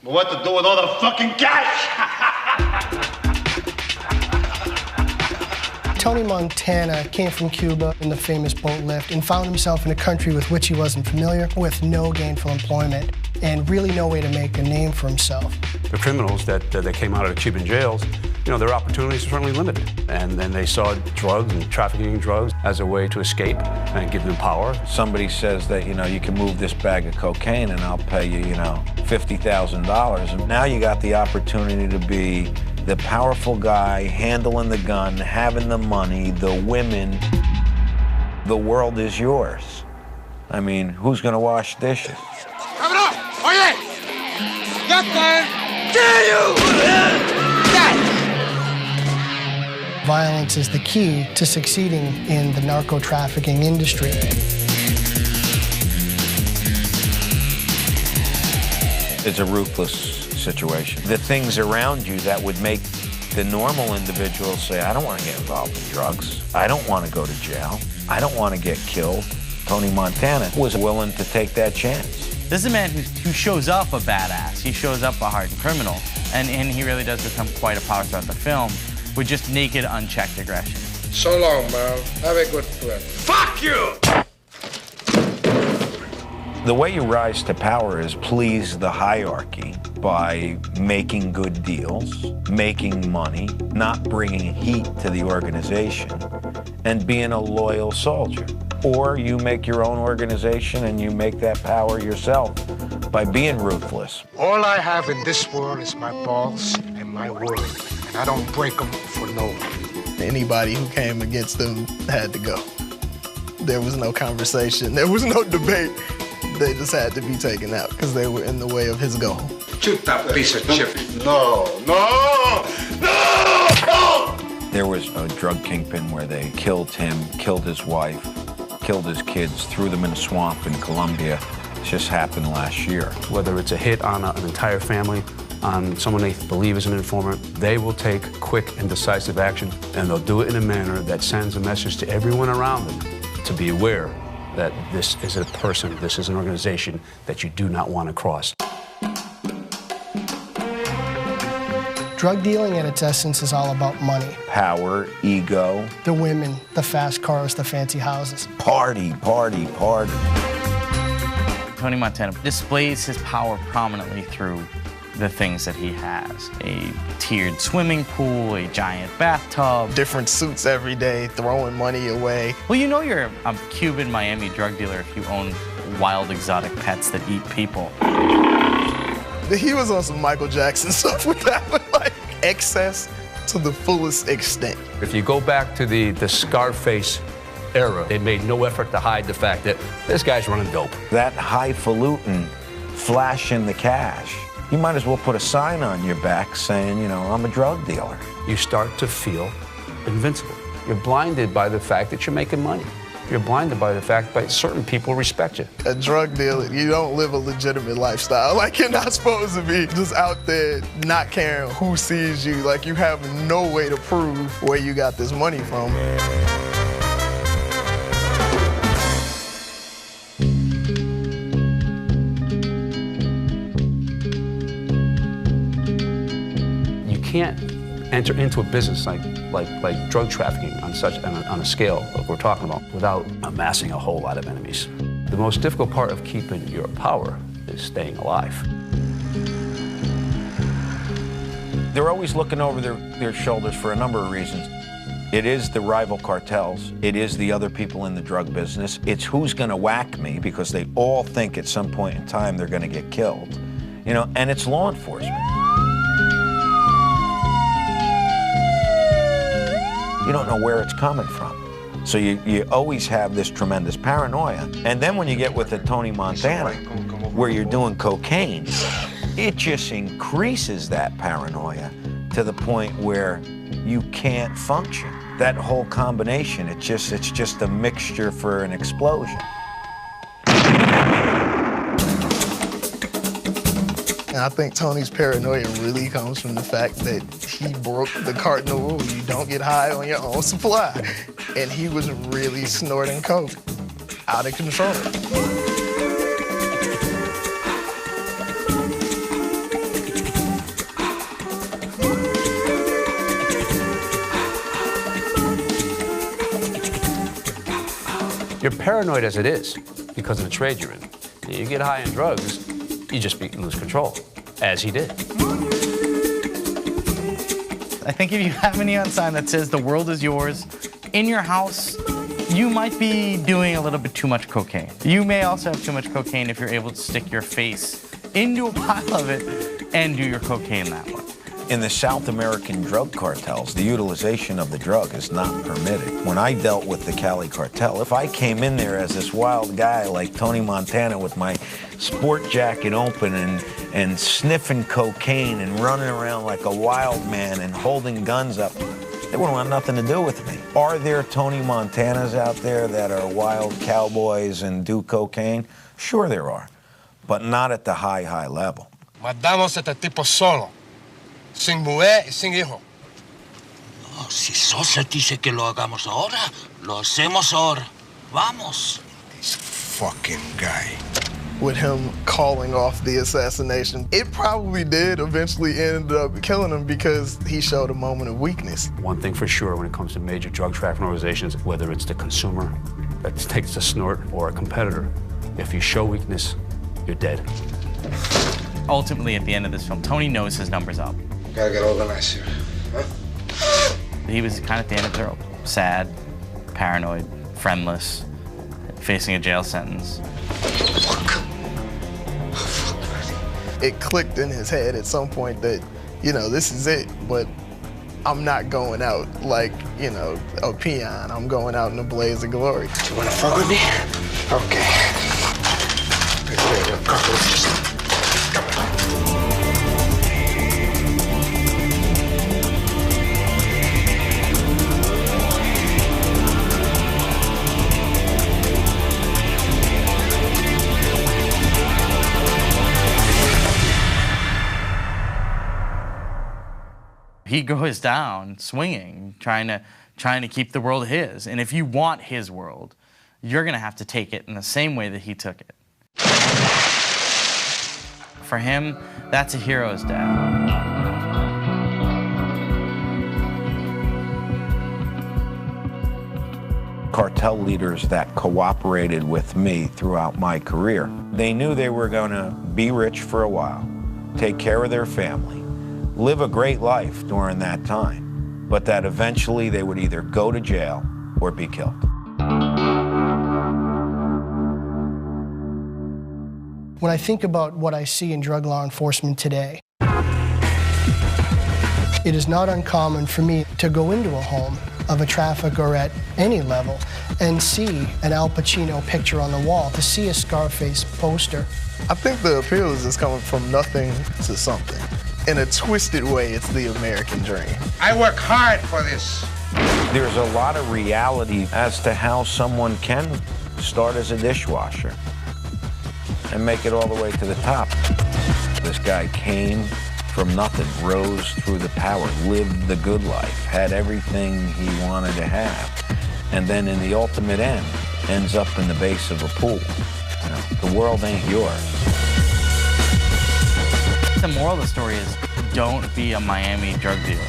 but what to do with all the fucking cash! Tony Montana came from Cuba in the famous boat lift and found himself in a country with which he wasn't familiar, with no gainful employment and really no way to make a name for himself. The criminals that came out of the Cuban jails, you know, their opportunities are certainly limited. And then they saw drugs and trafficking drugs as a way to escape and give them power. Somebody says that, you know, you can move this bag of cocaine and I'll pay you, you know, $50,000. And now you got the opportunity to be the powerful guy handling the gun, having the money, the women. The world is yours. I mean, who's gonna wash dishes? Coming up! Oye! Get there! Dare you! Violence is the key to succeeding in the narco-trafficking industry. It's a ruthless situation. The things around you that would make the normal individual say, I don't want to get involved in drugs. I don't want to go to jail. I don't want to get killed. Tony Montana was willing to take that chance. This is a man who shows up a badass. He shows up a hardened criminal. And he really does become quite a power throughout the film with just naked, unchecked aggression. So long, man. Have a good trip. Fuck you! The way you rise to power is please the hierarchy by making good deals, making money, not bringing heat to the organization, and being a loyal soldier. Or you make your own organization and you make that power yourself by being ruthless. All I have in this world is my balls and my word, and I don't break them for no one. Anybody who came against them had to go. There was no conversation. There was no debate. They just had to be taken out because they were in the way of his goal. Shoot that piece of shit. No, no, no, no! There was a drug kingpin where they killed him, killed his wife, killed his kids, threw them in a swamp in Colombia. It just happened last year. Whether it's a hit on an entire family, on someone they believe is an informant, they will take quick and decisive action, and they'll do it in a manner that sends a message to everyone around them to be aware that this is a person, this is an organization that you do not want to cross. Drug dealing at its essence is all about money. Power, ego. The women, the fast cars, the fancy houses. Party, party, party. Tony Montana displays his power prominently through the things that he has. A tiered swimming pool, a giant bathtub. Different suits every day, throwing money away. Well, you know you're a Cuban Miami drug dealer if you own wild exotic pets that eat people. He was on some Michael Jackson stuff with that, like excess to the fullest extent. If you go back to the Scarface era, they made no effort to hide the fact that this guy's running dope. That highfalutin, flashing the cash. You might as well put a sign on your back saying, you know, I'm a drug dealer. You start to feel invincible. You're blinded by the fact that you're making money. You're blinded by the fact that certain people respect you. A drug dealer, you don't live a legitimate lifestyle. Like, you're not supposed to be just out there not caring who sees you. Like, you have no way to prove where you got this money from. Can't enter into a business like drug trafficking on a scale that we're talking about without amassing a whole lot of enemies. The most difficult part of keeping your power is staying alive. They're always looking over their shoulders for a number of reasons. It is the rival cartels. It is the other people in the drug business. It's who's gonna whack me, because they all think at some point in time they're gonna get killed. You know, and it's law enforcement. You don't know where it's coming from. So you always have this tremendous paranoia. And then when you get with a Tony Montana, where you're doing cocaine, it just increases that paranoia to the point where you can't function. That whole combination, it's just a mixture for an explosion. And I think Tony's paranoia really comes from the fact that he broke the cardinal rule. You don't get high on your own supply. And he was really snorting coke out of control. You're paranoid as it is because of the trade you're in. You get high on drugs, you just lose control, as he did. I think if you have a neon sign that says the world is yours in your house, you might be doing a little bit too much cocaine. You may also have too much cocaine if you're able to stick your face into a pile of it and do your cocaine that way. In the South American drug cartels, the utilization of the drug is not permitted. When I dealt with the Cali cartel, if I came in there as this wild guy like Tony Montana with my sport jacket open and sniffing cocaine and running around like a wild man and holding guns up, they wouldn't want nothing to do with me. Are there Tony Montanas out there that are wild cowboys and do cocaine? Sure there are, but not at the high level. Mandamos a este tipo solo, sin mujer y sin hijo. No, si Sosa dice que lo hagamos ahora, lo hacemos ahora. Vamos. This fucking guy. With him calling off the assassination, it probably did eventually end up killing him because he showed a moment of weakness. One thing for sure when it comes to major drug trafficking organizations, whether it's the consumer that takes the snort or a competitor, if you show weakness, you're dead. Ultimately, at the end of this film, Tony knows his number's up. Gotta get organized here. Huh? He was kind of at the end of his rope. Sad, paranoid, friendless, facing a jail sentence. It clicked in his head at some point that, you know, this is it, but I'm not going out like, you know, a peon. I'm going out in a blaze of glory. You wanna fuck with me? Okay. Prepare a couple of these. He goes down swinging, trying to keep the world his. And if you want his world, you're gonna have to take it in the same way that he took it. For him, that's a hero's death. Cartel leaders that cooperated with me throughout my career, they knew they were gonna be rich for a while, take care of their family, live a great life during that time, but that eventually they would either go to jail or be killed. When I think about what I see in drug law enforcement today, it is not uncommon for me to go into a home of a trafficker at any level and see an Al Pacino picture on the wall, to see a Scarface poster. I think the appeal is just coming from nothing to something. In a twisted way, it's the American dream. I work hard for this. There's a lot of reality as to how someone can start as a dishwasher and make it all the way to the top. This guy came from nothing, rose through the power, lived the good life, had everything he wanted to have, and then in the ultimate end, ends up in the base of a pool. You know, the world ain't yours. The moral of the story is, don't be a Miami drug dealer.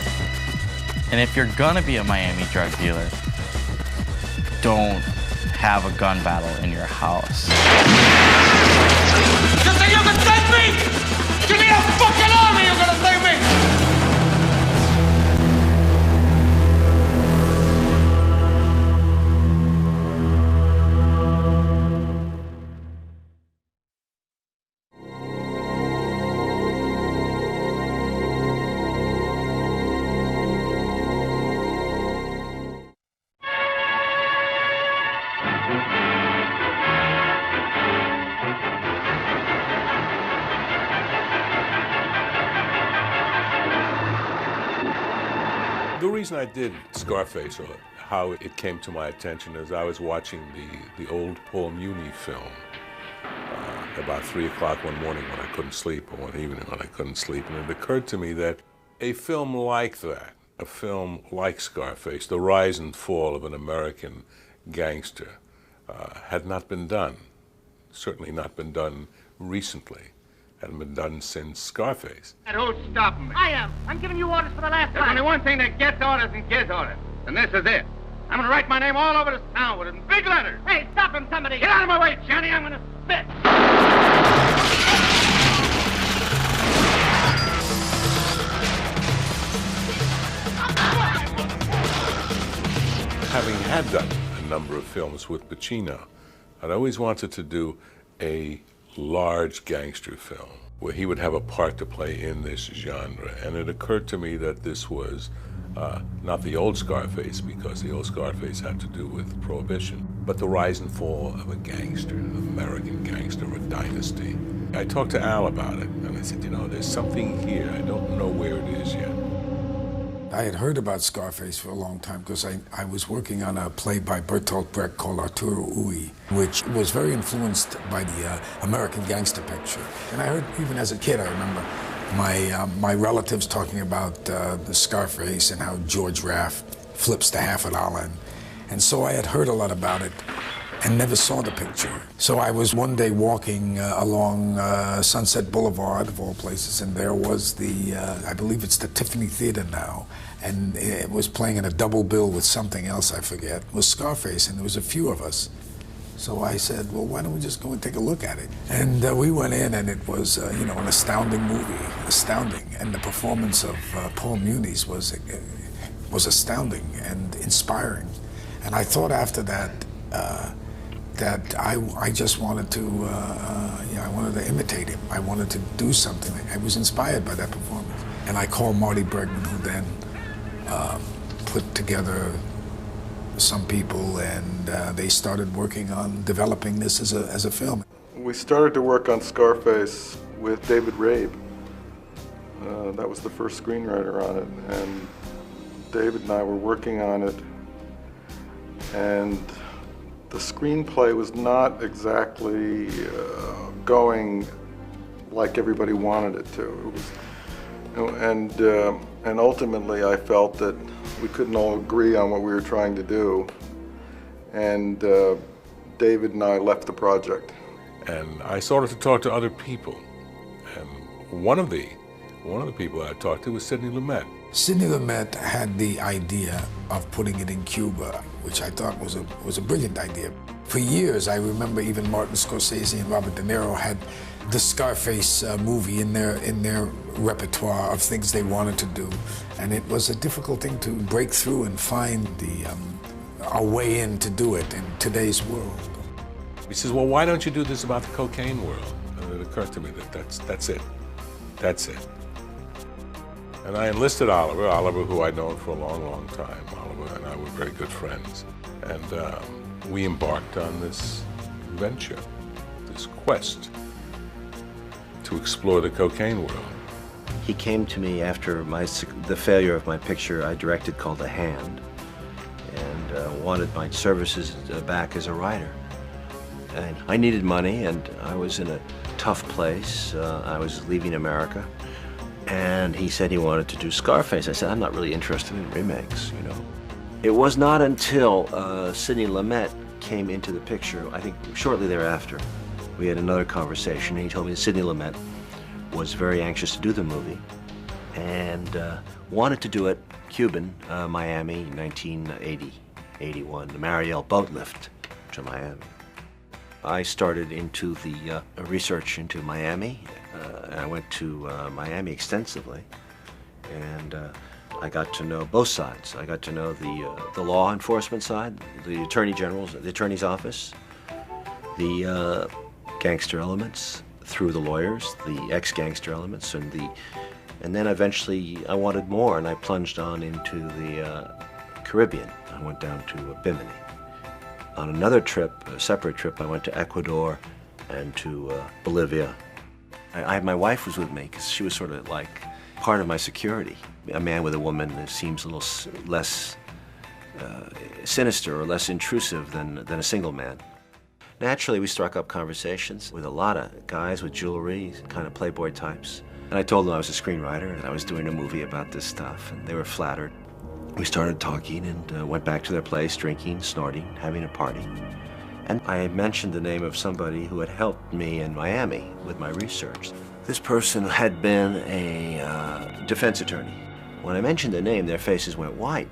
And if you're gonna be a Miami drug dealer, don't have a gun battle in your house. You think you can save me? Give me a fucking army, you're gonna save me! The reason I did Scarface, or how it came to my attention, is I was watching the old Paul Muni film about 3 o'clock one morning when I couldn't sleep, or one evening when I couldn't sleep, and it occurred to me that a film like that, a film like Scarface, the rise and fall of an American gangster, had not been done, certainly not been done recently. Hadn't been done since Scarface. Who's stopping me? I am. I'm giving you orders for the last time. There's only one thing that gets orders and gives orders, and this is it. I'm gonna write my name all over this town with it in big letters. Hey, stop him, somebody! Get out of my way, Johnny! I'm gonna spit! Having had done a number of films with Pacino, I'd always wanted to do a large gangster film where he would have a part to play in this genre. And it occurred to me that this was not the old Scarface, because the old Scarface had to do with Prohibition, but the rise and fall of a gangster, an American gangster, a dynasty. I talked to Al about it, and I said, you know, there's something here. I don't know where it is yet. I had heard about Scarface for a long time because I was working on a play by Bertolt Brecht called Arturo Ui, which was very influenced by the American gangster picture. And I heard, even as a kid, I remember my relatives talking about the Scarface and how George Raft flips the $50. And so I had heard a lot about it and never saw the picture. So I was one day walking along Sunset Boulevard, of all places, and there was the, I believe it's the Tiffany Theater now, and it was playing in a double bill with something else, I forget. It was Scarface, and there was a few of us. So I said, well, why don't we just go and take a look at it? And we went in, and it was, you know, an astounding movie, astounding. And the performance of Paul Muniz was astounding and inspiring. And I thought after that, that I just wanted to, you know, I wanted to imitate him. I wanted to do something. I was inspired by that performance. And I called Marty Bregman, who then put together some people, and they started working on developing this as a film. We started to work on Scarface with David Rabe. That was the first screenwriter on it, and David and I were working on it, and the screenplay was not exactly going like everybody wanted it to. It was, you know, and ultimately I felt that we couldn't all agree on what we were trying to do, and David and I left the project. And I started to talk to other people, and one of the people I talked to was Sidney Lumet. Sidney Lumet had the idea of putting it in Cuba, which I thought was a brilliant idea. For years, I remember even Martin Scorsese and Robert De Niro had the Scarface movie in their repertoire of things they wanted to do, and it was a difficult thing to break through and find our way in to do it in today's world. He says, well, why don't you do this about the cocaine world? And it occurred to me that that's it. That's it. And I enlisted Oliver, who I'd known for a long, long time. Oliver and I were very good friends. And we embarked on this venture, this quest to explore the cocaine world. He came to me after the failure of my picture I directed called The Hand, and wanted my services back as a writer. And I needed money, and I was in a tough place. I was leaving America. And he said he wanted to do Scarface. I said, I'm not really interested in remakes, you know. It was not until Sidney Lumet came into the picture, I think shortly thereafter, we had another conversation, and he told me that Sidney Lumet was very anxious to do the movie and wanted to do it Cuban, Miami, 1980, 81, the Mariel boat lift to Miami. I started into the research into Miami. I went to Miami extensively, and I got to know both sides. I got to know the law enforcement side, the attorney's office, the gangster elements through the lawyers, the ex-gangster elements, and then eventually I wanted more, and I plunged on into the Caribbean. I went down to Bimini. On another trip, a separate trip, I went to Ecuador and to Bolivia. My wife was with me because she was sort of like part of my security. A man with a woman seems a little less sinister or less intrusive than a single man. Naturally, we struck up conversations with a lot of guys with jewelry, kind of playboy types. And I told them I was a screenwriter and I was doing a movie about this stuff, and they were flattered. We started talking and went back to their place, drinking, snorting, having a party. And I mentioned the name of somebody who had helped me in Miami with my research. This person had been a defense attorney. When I mentioned the name, their faces went white.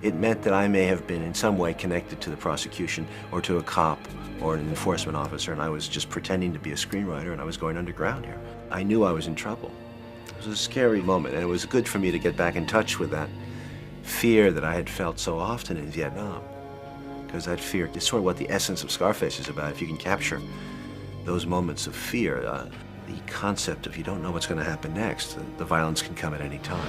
It meant that I may have been in some way connected to the prosecution or to a cop or an enforcement officer, and I was just pretending to be a screenwriter, and I was going underground here. I knew I was in trouble. It was a scary moment, and it was good for me to get back in touch with that fear that I had felt so often in Vietnam. Because that fear is sort of what the essence of Scarface is about. If you can capture those moments of fear, the concept of you don't know what's going to happen next, the violence can come at any time.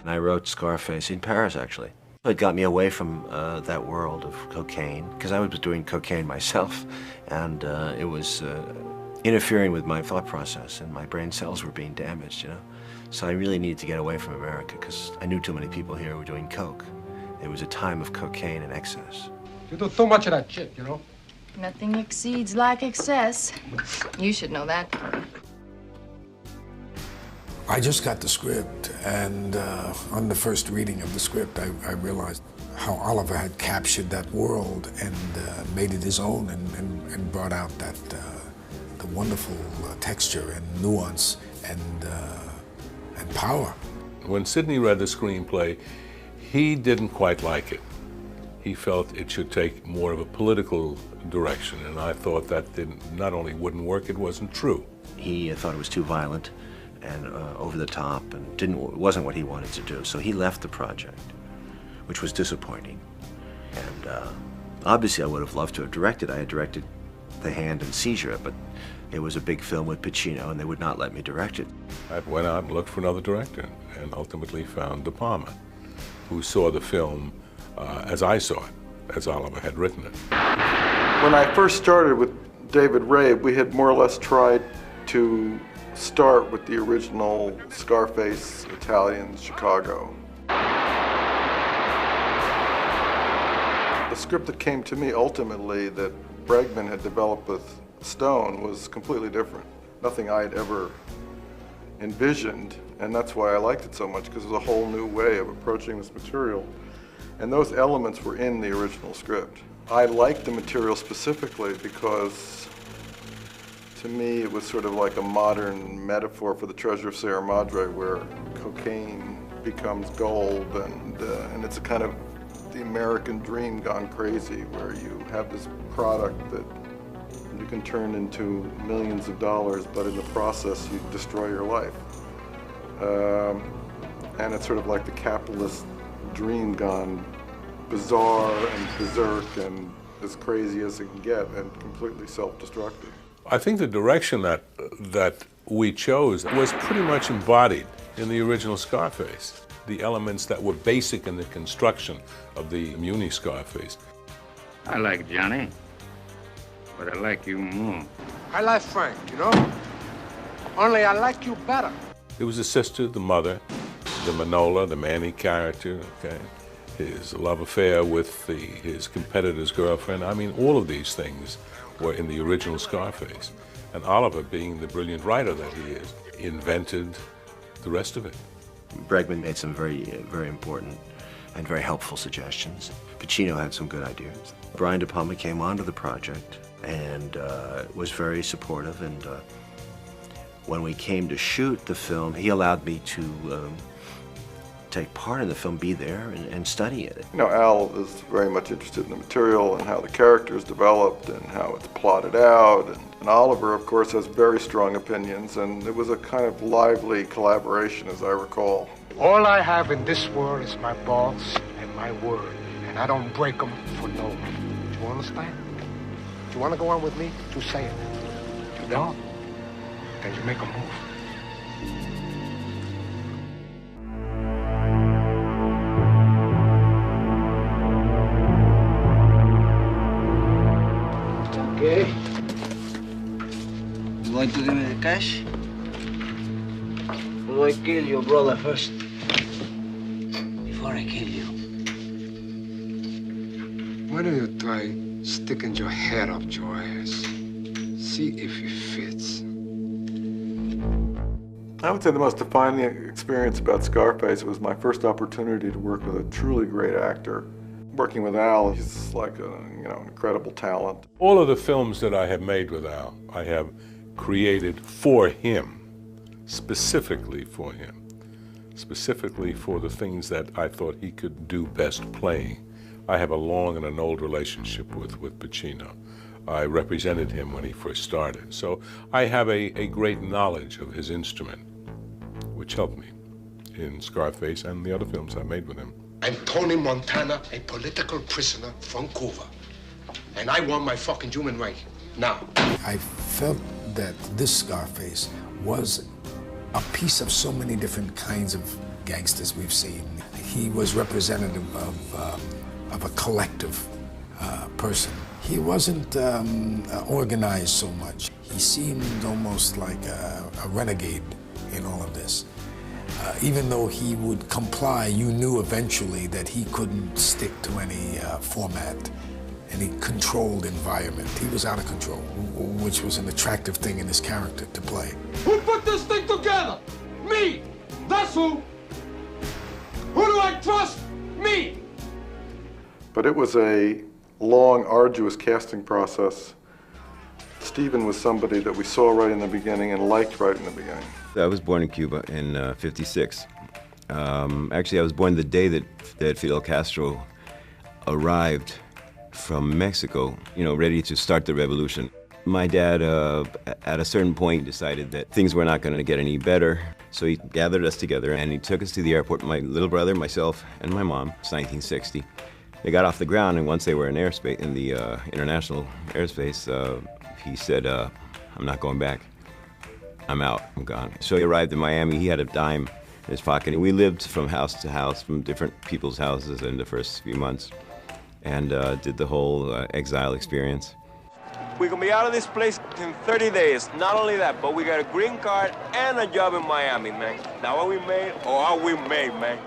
And I wrote Scarface in Paris, actually. It got me away from that world of cocaine, because I was doing cocaine myself, and it was interfering with my thought process, and my brain cells were being damaged, you know? So I really needed to get away from America, because I knew too many people here were doing coke. It was a time of cocaine and excess. You do too much of that shit, you know? Nothing exceeds like excess. You should know that. I just got the script, and on the first reading of the script, I realized how Oliver had captured that world and made it his own, and brought out that the wonderful texture and nuance and power. When Sidney read the screenplay, he didn't quite like it. He felt it should take more of a political direction, and I thought that not only wouldn't work, it wasn't true. He thought it was too violent and over the top, and wasn't what he wanted to do. So he left the project, which was disappointing. And obviously I would have loved to have directed. I had directed The Hand and Seizure, but it was a big film with Pacino, and they would not let me direct it. I went out and looked for another director, and ultimately found De Palma, who saw the film as I saw it, as Oliver had written it. When I first started with David Rabe, we had more or less tried to start with the original Scarface, Italian, Chicago. The script that came to me ultimately that Bregman had developed with Stone was completely different. Nothing I had ever envisioned, and that's why I liked it so much, because it was a whole new way of approaching this material. And those elements were in the original script. I liked the material specifically because, to me, it was sort of like a modern metaphor for the Treasure of Sierra Madre, where cocaine becomes gold, and it's a kind of the American dream gone crazy, where you have this product that you can turn into millions of dollars, but in the process you destroy your life. And it's sort of like the capitalist dream gone bizarre and berserk and as crazy as it can get, and completely self-destructive. I think the direction that we chose was pretty much embodied in the original Scarface. The elements that were basic in the construction of the Muni Scarface. I like Johnny, but I like you more. I like Frank, you know? Only I like you better. There was the sister, the mother, the Manola, the Manny character, okay? His love affair with his competitor's girlfriend. I mean, all of these things were in the original Scarface. And Oliver, being the brilliant writer that he is, invented the rest of it. Bregman made some very, very important and very helpful suggestions. Pacino had some good ideas. Bryan De Palma came onto the project and was very supportive, and when we came to shoot the film, he allowed me to take part in the film, be there and study it. You know, Al is very much interested in the material and how the characters developed and how it's plotted out. And Oliver, of course, has very strong opinions, and it was a kind of lively collaboration, as I recall. All I have in this world is my balls and my word, and I don't break them for no one. Do you understand? Do you want to go on with me? You say it. You don't? Then you make a move. Okay. You going to give me the cash? Or do I kill your brother first? Before I kill you. Why don't you try sticking your head up your ass? See if it fits. I would say the most defining experience about Scarface was my first opportunity to work with a truly great actor. Working with Al, he's like an incredible talent. All of the films that I have made with Al, I have created for him, specifically for him. specifically for the things that I thought he could do best playing. I have a long and an old relationship with Pacino. I represented him when he first started, so I have a great knowledge of his instrument, which helped me in Scarface and the other films I made with him. I'm Tony Montana, a political prisoner from Cuba. And I want my fucking human right, now. I felt that this Scarface was a piece of so many different kinds of gangsters we've seen. He was representative of a collective person. He wasn't organized so much. He seemed almost like a renegade in all of this. Even though he would comply, you knew eventually that he couldn't stick to any format, any controlled environment. He was out of control, which was an attractive thing in his character to play. Who put this thing together? Me! That's who! Who do I trust? Me! But it was a long, arduous casting process. Steven was somebody that we saw right in the beginning and liked right in the beginning. I was born in Cuba in '56. Actually, I was born the day that Fidel Castro arrived from Mexico, ready to start the revolution. My dad, at a certain point, decided that things were not going to get any better. So he gathered us together and he took us to the airport, my little brother, myself, and my mom. It's 1960. They got off the ground, and once they were in airspace, in the international airspace, he said, I'm not going back. I'm out, I'm gone. So he arrived in Miami, he had a dime in his pocket. We lived from house to house, from different people's houses in the first few months, and did the whole exile experience. We're gonna be out of this place in 30 days. Not only that, but we got a green card and a job in Miami, man. Now are we made, or are we made, man?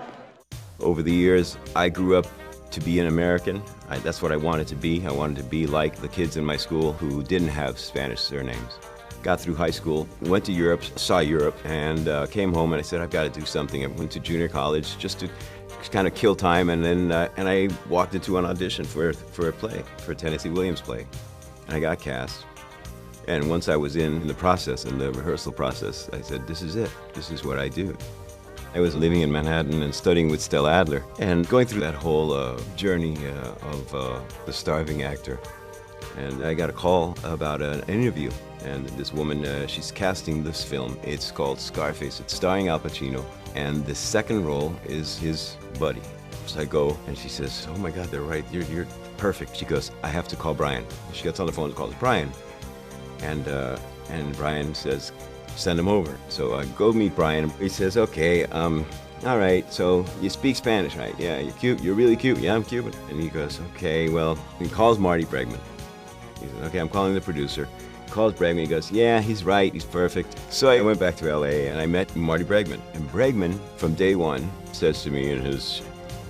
Over the years, I grew up to be an American. That's what I wanted to be. I wanted to be like the kids in my school who didn't have Spanish surnames. Got through high school, went to Europe, saw Europe, and came home and I said, I've got to do something. I went to junior college just to kind of kill time, and then and I walked into an audition for a play, for a Tennessee Williams play. And I got cast. And once I was in the process, in the rehearsal process, I said, this is it. This is what I do. I was living in Manhattan and studying with Stella Adler and going through that whole journey of the starving actor. And I got a call about an interview, and this woman, she's casting this film. It's called Scarface. It's starring Al Pacino, and the second role is his buddy. So I go, and she says, oh my God, they're right, you're perfect. She goes, I have to call Brian. She gets on the phone and calls Brian, and Brian says, send him over. So I go meet Brian. He says, okay, all right, so you speak Spanish, right? Yeah, you're cute, you're really cute. Yeah, I'm Cuban. And he goes, okay, well, he calls Marty Bregman. He says, okay, I'm calling the producer. Calls Bregman, he goes, yeah, he's right, he's perfect. So I went back to LA and I met Marty Bregman. And Bregman, from day one, says to me in his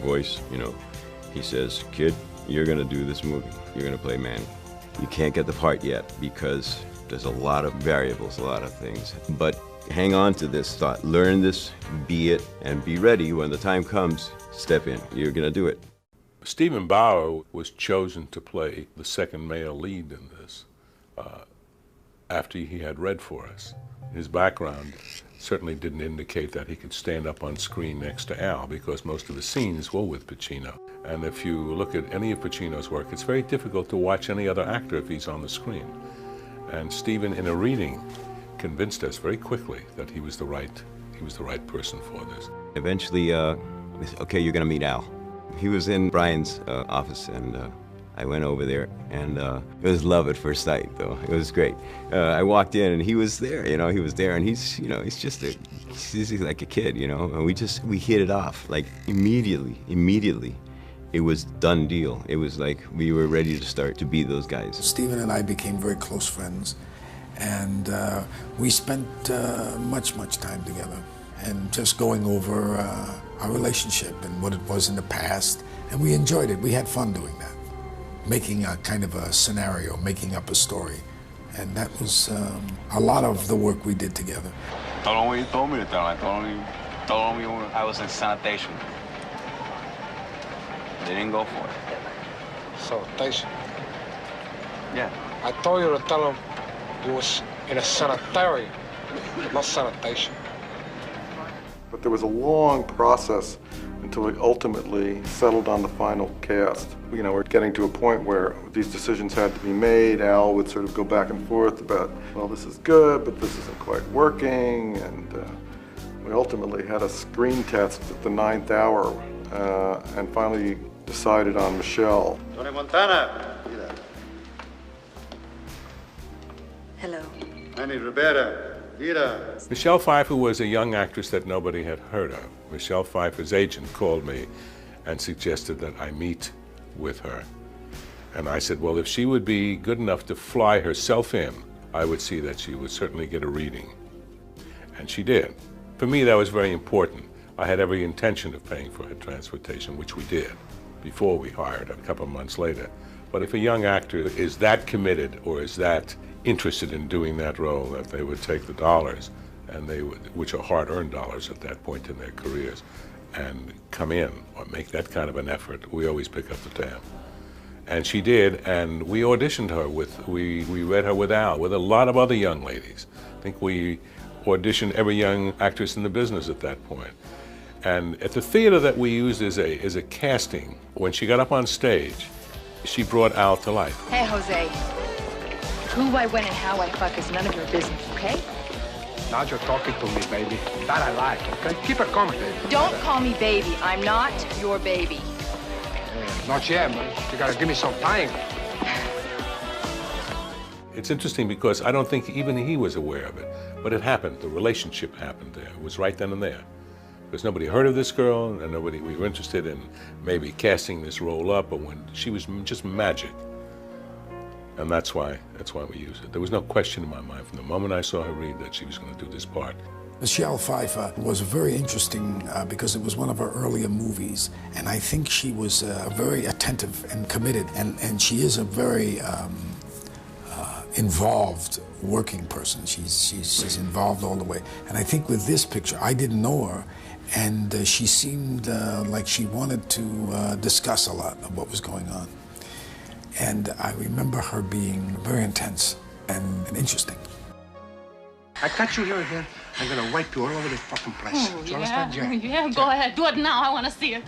voice, he says, kid, you're gonna do this movie. You're gonna play Manny. You can't get the part yet because there's a lot of variables, a lot of things. But hang on to this thought, learn this, be it, and be ready when the time comes, step in, you're gonna do it. Stephen Bauer was chosen to play the second male lead in this after he had read for us. His background certainly didn't indicate that he could stand up on screen next to Al, because most of the scenes were with Pacino. And if you look at any of Pacino's work, it's very difficult to watch any other actor if he's on the screen. And Stephen, in a reading, convinced us very quickly that he was the right person for this. Eventually, okay, you're gonna meet Al. He was in Brian's office, and I went over there, and it was love at first sight, though. It was great. I walked in, and he was there, he was there, and he's just he's like a kid, and we hit it off, like, immediately. It was done deal. It was like we were ready to start to be those guys. Stephen and I became very close friends, and we spent much time together, and just going over our relationship and what it was in the past, and we enjoyed it. We had fun doing that, making a kind of a scenario, making up a story, and that was a lot of the work we did together. I was in sanitation. They didn't go for it. Sanitation? Yeah. I told you to tell him you was in a sanitarium, not sanitation. But there was a long process until we ultimately settled on the final cast. You know, we're getting to a point where these decisions had to be made. Al would sort of go back and forth about, well, this is good, but this isn't quite working. And we ultimately had a screen test at the 9th hour and finally decided on Michelle. Tony Montana. Hello. Annie Rivera. Michelle Pfeiffer was a young actress that nobody had heard of. Michelle Pfeiffer's agent called me and suggested that I meet with her. And I said, well, if she would be good enough to fly herself in, I would see that she would certainly get a reading. And she did. For me, that was very important. I had every intention of paying for her transportation, which we did before we hired her a couple of months later. But if a young actor is that committed or is that interested in doing that role, that they would take the dollars, and they would, which are hard-earned dollars at that point in their careers, and come in or make that kind of an effort, we always pick up the tab. And she did, and we auditioned her with, we read her with Al, with a lot of other young ladies. I think we auditioned every young actress in the business at that point. And at the theater that we used as a casting, when she got up on stage, she brought Al to life. Hey, Jose. Who I went and how I fuck is none of your business, okay? Now you're talking to me, baby. That I like, okay? Keep it coming, baby. Don't call me baby. I'm not your baby. Not yet, man. You gotta give me some time. It's interesting because I don't think even he was aware of it, but it happened. The relationship happened there. It was right then and there. Because nobody heard of this girl, and we were interested in maybe casting this role up, but when she was just magic. And that's why we used it. There was no question in my mind from the moment I saw her read that she was going to do this part. Michelle Pfeiffer was very interesting because it was one of her earlier movies, and I think she was very attentive and committed, and she is a very involved working person. She's involved all the way. And I think with this picture, I didn't know her, and she seemed like she wanted to discuss a lot of what was going on. And I remember her being very intense and interesting. I catch you here again, I'm gonna wipe you all over this fucking place. Oh, Do you understand, Jack? Yeah, go ahead. Do it now. I want to see it.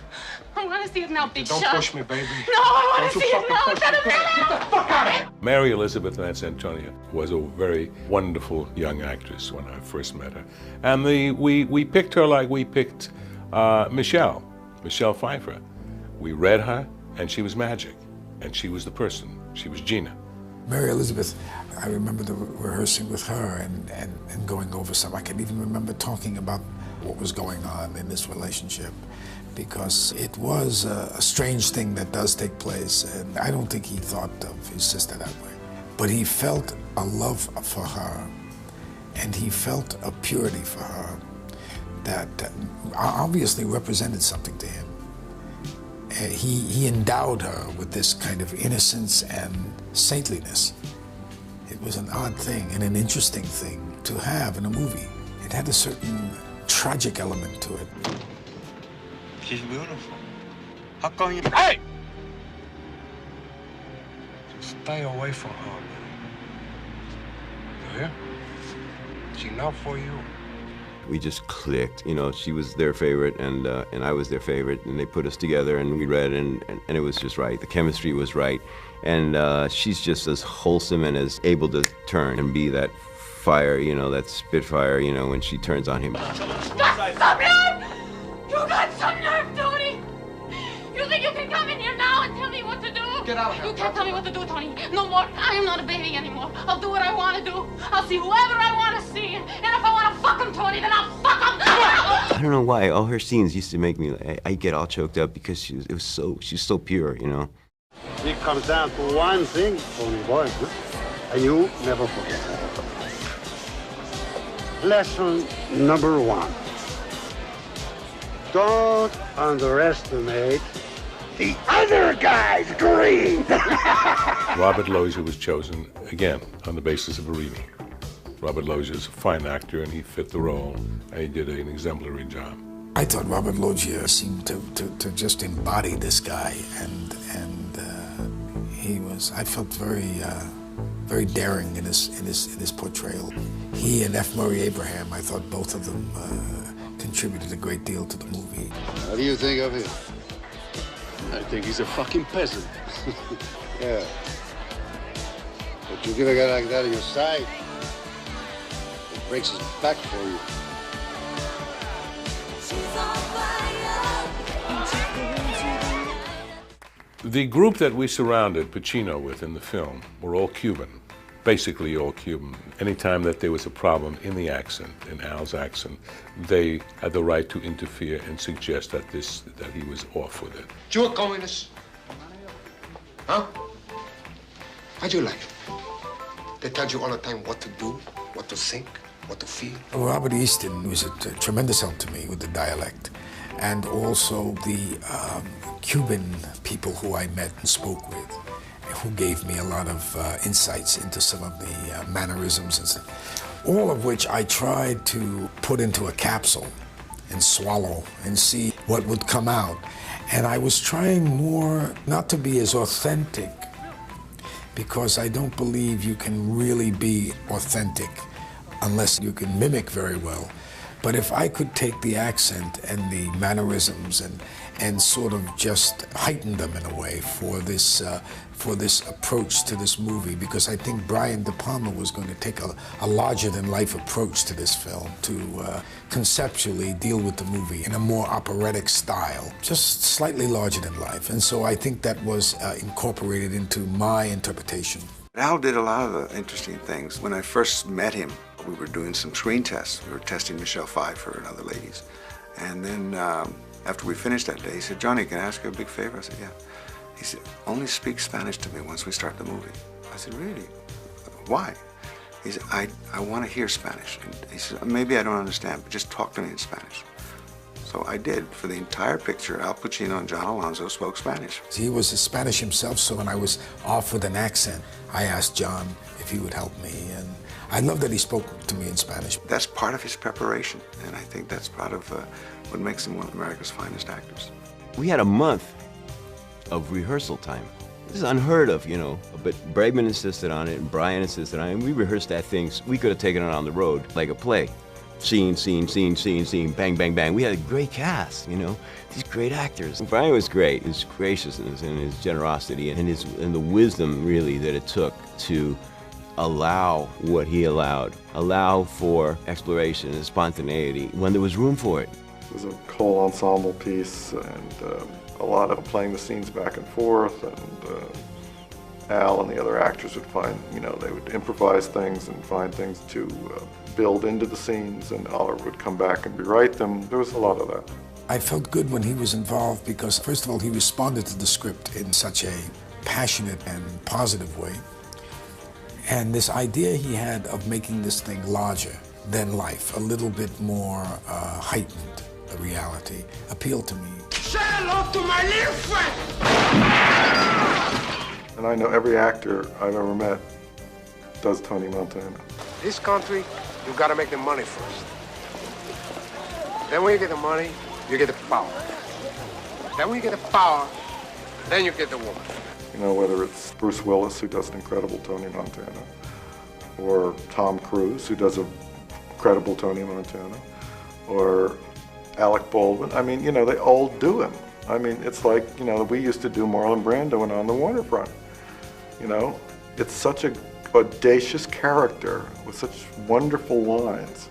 I want to see it now, big shot. Don't push me, baby. No, I want to Don't see you it now. fucking push me. Get the fuck out of here! Mary Elizabeth Vance Antonia was a very wonderful young actress when I first met her. And we picked her like we picked Michelle Pfeiffer. We read her, and she was magic. And she was the person. She was Gina. Mary Elizabeth, I remember rehearsing with her and going over some. I can even remember talking about what was going on in this relationship, because it was a strange thing that does take place, and I don't think he thought of his sister that way. But he felt a love for her, and he felt a purity for her that obviously represented something to him. He endowed her with this kind of innocence and saintliness. It was an odd thing and an interesting thing to have in a movie. It had a certain tragic element to it. She's beautiful. How come you... Hey! Just stay away from her. You hear? She not for you. We just clicked, you know. She was their favorite, and I was their favorite, and they put us together, and we read, and it was just right. The chemistry was right, and she's just as wholesome and as able to turn and be that fire, you know, that spitfire, you know, when she turns on him. Got some nerve! You got some nerve, Tony! You think you can come in here now and tell me what to do? Get out of here. You can't tell me what to do, Tony. No more. I am not a baby anymore. I'll do what I want to do. I'll see whoever I want to see. And if I want to fuck him, Tony, then I'll fuck him. I don't know why. All her scenes used to make me, I get all choked up because she's so pure, you know. It comes down to one thing, Tony boy, and you never forget. Lesson number 1. Don't underestimate the other guy's greed. Robert Loggia was chosen, again, on the basis of a reading. Robert Loggia is a fine actor, and he fit the role, and he did an exemplary job. I thought Robert Loggia seemed to just embody this guy, and he was. I felt very daring in his portrayal. He and F. Murray Abraham, I thought both of them contributed a great deal to the movie. How do you think of him? I think he's a fucking peasant. Yeah. But you get a guy like that on your side, it breaks his back for you. The group that we surrounded Pacino with in the film were all Cuban, basically all Cuban. Anytime that there was a problem in the accent, in Al's accent, they had the right to interfere and suggest that he was off with it. You a communist? Huh? How'd you like it? They tell you all the time what to do, what to think, what to feel. Robert Easton was a tremendous help to me with the dialect, and also the Cuban people who I met and spoke with, who gave me a lot of insights into some of the mannerisms and stuff, all of which I tried to put into a capsule and swallow and see what would come out. And I was trying more not to be as authentic, because I don't believe you can really be authentic unless you can mimic very well. But if I could take the accent and the mannerisms and sort of just heighten them in a way for this approach to this movie, because I think Braiana De Pальмы was going to take a larger-than-life approach to this film to conceptually deal with the movie in a more operatic style, just slightly larger than life. And so I think that was incorporated into my interpretation. Al did a lot of interesting things. When I first met him, we were doing some screen tests. We were testing Michelle Pfeiffer and other ladies. And then after we finished that day, he said, "Johnny, can I ask you a big favor?" I said, "Yeah." He said, "Only speak Spanish to me once we start the movie." I said, "Really? Why?" He said, I want to hear Spanish. And he said, "Maybe I don't understand, but just talk to me in Spanish." So I did. For the entire picture, Al Pacino and John Alonzo spoke Spanish. He was Spanish himself, so when I was off with an accent, I asked John if he would help me. And I love that he spoke to me in Spanish. That's part of his preparation, and I think that's part of what makes him one of America's finest actors. We had a month of rehearsal time. This is unheard of, you know, but Bregman insisted on it and Brian insisted on it, and we rehearsed that thing. We could have taken it on the road like a play. Scene, scene, scene, scene, scene, bang, bang, bang. We had a great cast, you know, these great actors. Brian was great, his graciousness and his generosity and the wisdom, really, that it took to allow what he allowed, allow for exploration and spontaneity when there was room for it. It was a whole ensemble piece, and a lot of playing the scenes back and forth, and Al and the other actors would find, you know, they would improvise things and find things to build into the scenes, and Oliver would come back and rewrite them. There was a lot of that. I felt good when he was involved because, first of all, he responded to the script in such a passionate and positive way. And this idea he had of making this thing larger than life, a little bit more heightened reality, appealed to me. Say hello to my little friend! And I know every actor I've ever met does Tony Montana. This country, you gotta make the money first. Then when you get the money, you get the power. Then when you get the power, then you get the woman. You know, whether it's Bruce Willis, who does an incredible Tony Montana, or Tom Cruise, who does a incredible Tony Montana, or Alec Baldwin. I mean, you know, they all do him. I mean, it's like, you know, we used to do Marlon Brando and On the Waterfront. You know, it's such an audacious character with such wonderful lines.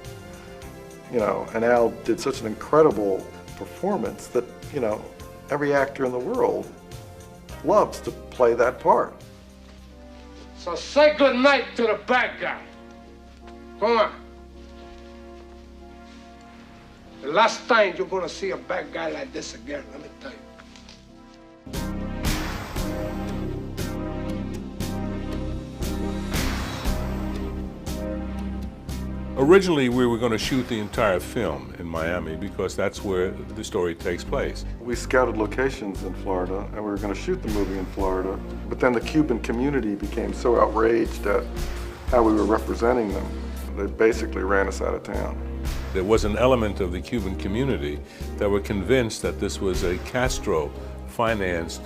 You know, and Al did such an incredible performance that, you know, every actor in the world loves to play that part. So say good night to the bad guy. Come on. The last time you're gonna see a bad guy like this again, let me tell you. Originally, we were going to shoot the entire film in Miami because that's where the story takes place. We scouted locations in Florida, and we were going to shoot the movie in Florida. But then the Cuban community became so outraged at how we were representing them, they basically ran us out of town. There was an element of the Cuban community that were convinced that this was a Castro-financed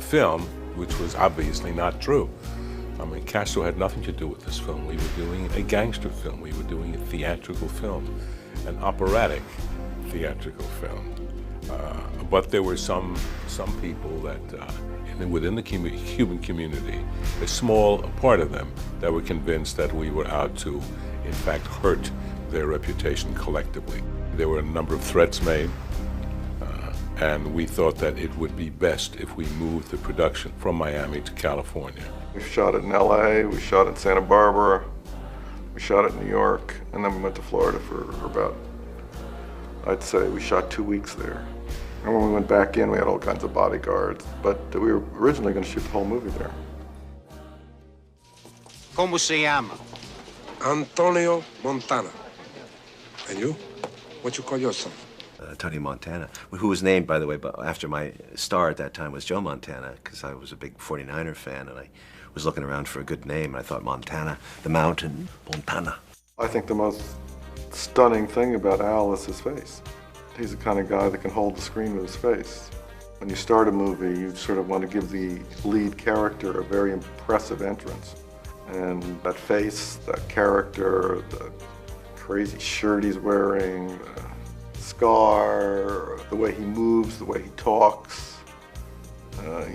film, which was obviously not true. I mean, Castro had nothing to do with this film. We were doing a gangster film. We were doing a theatrical film. an operatic theatrical film. But there were some people that, within the Cuban community, a small part of them, that were convinced that we were out to, in fact, hurt their reputation collectively. There were a number of threats made, and we thought that it would be best if we moved the production from Miami to California. We shot it in LA, we shot it in Santa Barbara, we shot it in New York, and then we went to Florida for about, I'd say we shot 2 weeks there. And when we went back in, we had all kinds of bodyguards, but we were originally going to shoot the whole movie there. ¿Cómo se llama? Antonio Montana. And you? What you call yourself? Tony Montana, who was named, by the way, after my star at that time was Joe Montana, because I was a big 49er fan, and I was looking around for a good name, and I thought Montana, the mountain, Montana. I think the most stunning thing about Al is his face. He's the kind of guy that can hold the screen with his face. When you start a movie, you sort of want to give the lead character a very impressive entrance. And that face, that character, the crazy shirt he's wearing, the scar, the way he moves, the way he talks,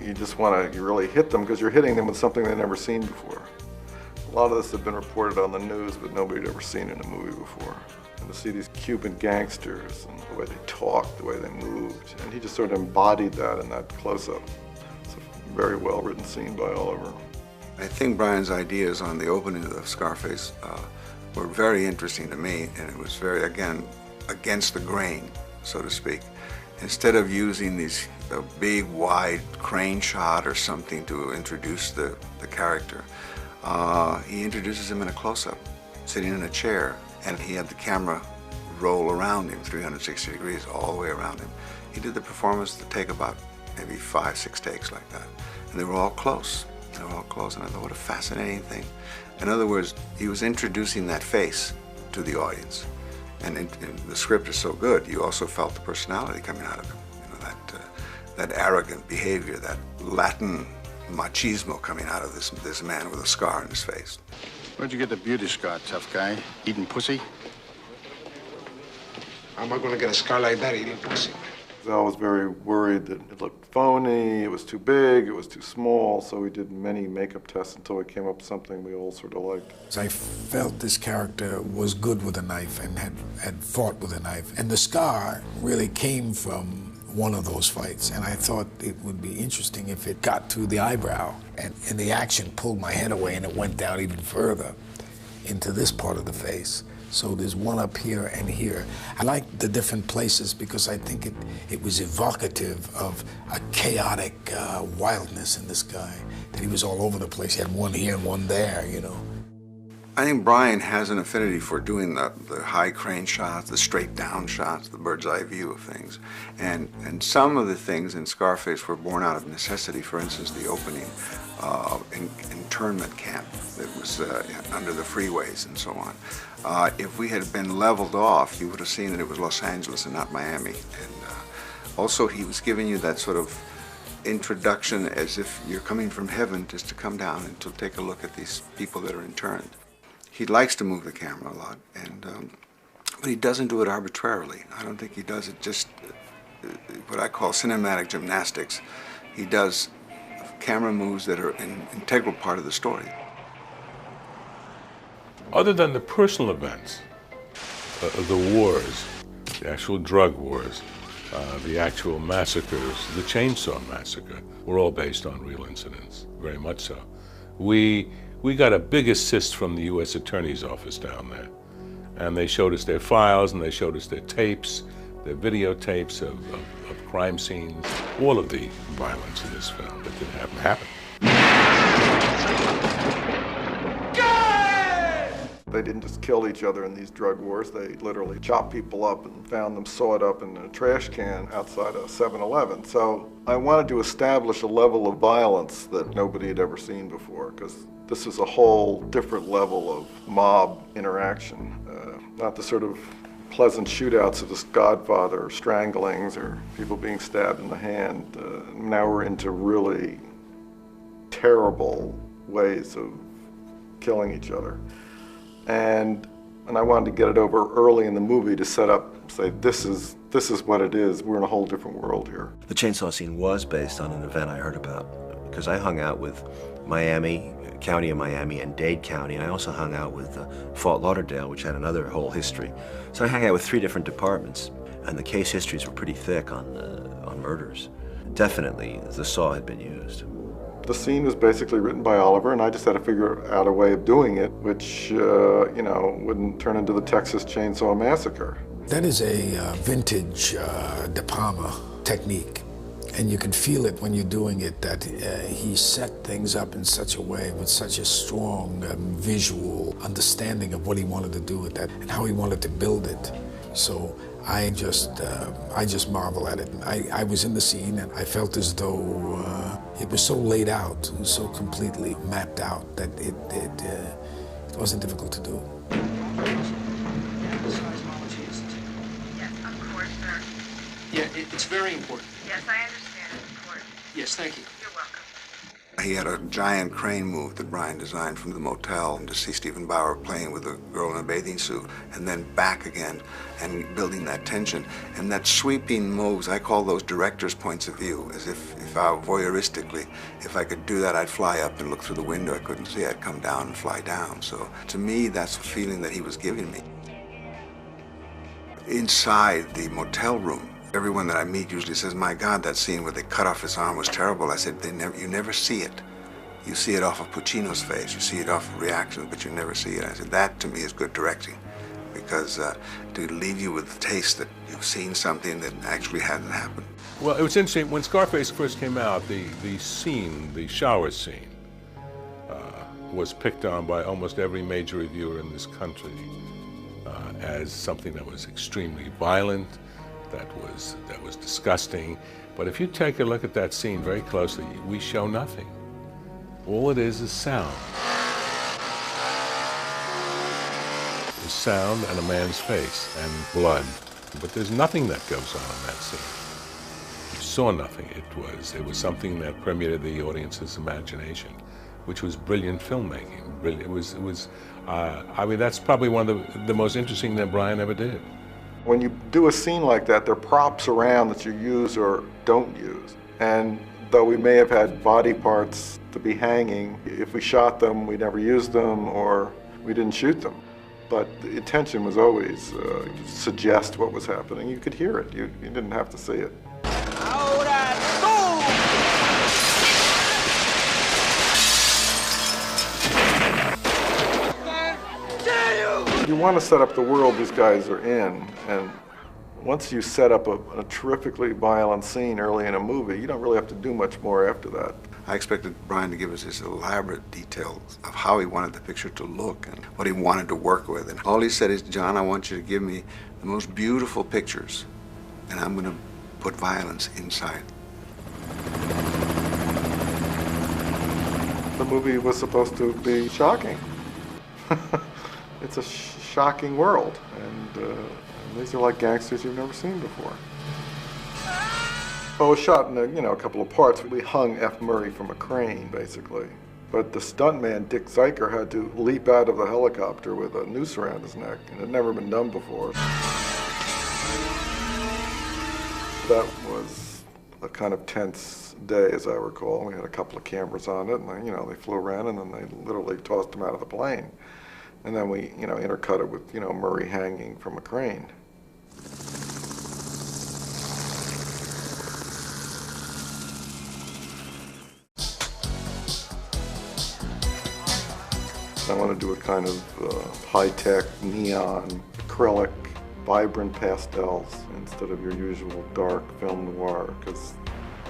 you just want to really hit them because you're hitting them with something they've never seen before. A lot of this had been reported on the news, but nobody had ever seen it in a movie before. And to see these Cuban gangsters and the way they talked, the way they moved, and he just sort of embodied that in that close-up. It's a very well-written scene by Oliver. I think Brian's ideas on the opening of Scarface were very interesting to me, and it was very, again, against the grain, so to speak. Instead of using these big, wide crane shot or something to introduce the character, he introduces him in a close-up, sitting in a chair, and he had the camera roll around him 360 degrees all the way around him. He did the performance to take about maybe 5-6 takes like that, and they were all close. They were all close, and I thought, what a fascinating thing. In other words, he was introducing that face to the audience, and the script is so good, you also felt the personality coming out of him. You know, that arrogant behavior, that Latin machismo coming out of this man with a scar on his face. Where'd you get the beauty scar, tough guy? Eating pussy? How am I going to get a scar like that eating pussy? Al was very worried that it looked phony, it was too big, it was too small, so we did many makeup tests until we came up with something we all sort of liked. I felt this character was good with a knife and had fought with a knife. And the scar really came from one of those fights, and I thought it would be interesting if it got to the eyebrow, and the action pulled my head away and it went down even further into this part of the face. So there's one up here and here. I like the different places because I think it was evocative of a chaotic wildness in this guy, that he was all over the place. He had one here and one there, you know. I think Brian has an affinity for doing the high crane shots, the straight down shots, the bird's eye view of things. And some of the things in Scarface were born out of necessity. For instance, the opening internment camp that was under the freeways and so on. If we had been leveled off, you would have seen that it was Los Angeles and not Miami. And also he was giving you that sort of introduction as if you're coming from heaven just to come down and to take a look at these people that are interned. He likes to move the camera a lot, but he doesn't do it arbitrarily. I don't think he does it just what I call cinematic gymnastics. He does camera moves that are an integral part of the story. Other than the personal events, the wars, the actual drug wars, the actual massacres, the Chainsaw Massacre, were all based on real incidents, very much so. We got a big assist from the U.S. Attorney's Office down there. And they showed us their files, and they showed us their tapes, their videotapes of crime scenes, all of the violence in this film that didn't happen. They didn't just kill each other in these drug wars, they literally chopped people up and found them sawed up in a trash can outside a 7-Eleven. So I wanted to establish a level of violence that nobody had ever seen before, because this is a whole different level of mob interaction. Not the sort of pleasant shootouts of this Godfather or stranglings or people being stabbed in the hand. Now we're into really terrible ways of killing each other. And And I wanted to get it over early in the movie to set up, say, this is what it is. We're in a whole different world here. The chainsaw scene was based on an event I heard about, because I hung out with Miami, County of Miami, and Dade County, and I also hung out with Fort Lauderdale, which had another whole history. So I hung out with 3 different departments, and the case histories were pretty thick on murders. Definitely, the saw had been used. The scene was basically written by Oliver, and I just had to figure out a way of doing it, which, you know, wouldn't turn into the Texas Chainsaw Massacre. That is a vintage De Palma technique, and you can feel it when you're doing it, that he set things up in such a way with such a strong visual understanding of what he wanted to do with that and how he wanted to build it. So I just marvel at it. I was in the scene and I felt as though it was so laid out, so completely mapped out that it wasn't difficult to do. Yes, of course, sir. Yeah, it's very important. Yes, I understand. It's important. Yes, thank you. You're welcome. He had a giant crane move that Brian designed from the motel, and to see Stephen Bauer playing with a girl in a bathing suit and then back again and building that tension. And that sweeping moves, I call those director's points of view, as if I voyeuristically, if I could do that, I'd fly up and look through the window. I couldn't see, I'd come down and fly down. So to me, that's the feeling that he was giving me. Inside the motel room, everyone that I meet usually says, my God, that scene where they cut off his arm was terrible. I said, you never see it. You see it off of Puccino's face, you see it off of reactions, but you never see it. I said, that to me is good directing, because to leave you with the taste that you've seen something that actually hadn't happened. Well, it was interesting, when Scarface first came out, the scene, the shower scene, was picked on by almost every major reviewer in this country as something that was extremely violent, that was disgusting. But if you take a look at that scene very closely, we show nothing. All it is sound. There's sound and a man's face and blood. But there's nothing that goes on in that scene. You saw nothing. It was something that permeated the audience's imagination, which was brilliant filmmaking. It was I mean, that's probably one of the most interesting that Brian ever did. When you do a scene like that, there are props around that you use or don't use. And though we may have had body parts to be hanging, if we shot them, we never used them, or we didn't shoot them. But the intention was always to suggest what was happening. You could hear it. You didn't have to see it. You want to set up the world these guys are in, and once you set up a terrifically violent scene early in a movie, you don't really have to do much more after that. I expected Brian to give us his elaborate details of how he wanted the picture to look and what he wanted to work with. And all he said is, John, I want you to give me the most beautiful pictures, and I'm going to put violence inside. The movie was supposed to be shocking. It's a shocking world, and these are like gangsters you've never seen before. Well, it was shot in a couple of parts. We hung F. Murray from a crane, basically. But the stuntman, Dick Zeiker, had to leap out of the helicopter with a noose around his neck, and it had never been done before. That was a kind of tense day, as I recall. We had a couple of cameras on it, and they flew around, and then they literally tossed him out of the plane. And then we, intercut it with, Murray hanging from a crane. I want to do a kind of high-tech, neon, acrylic, vibrant pastels instead of your usual dark film noir, because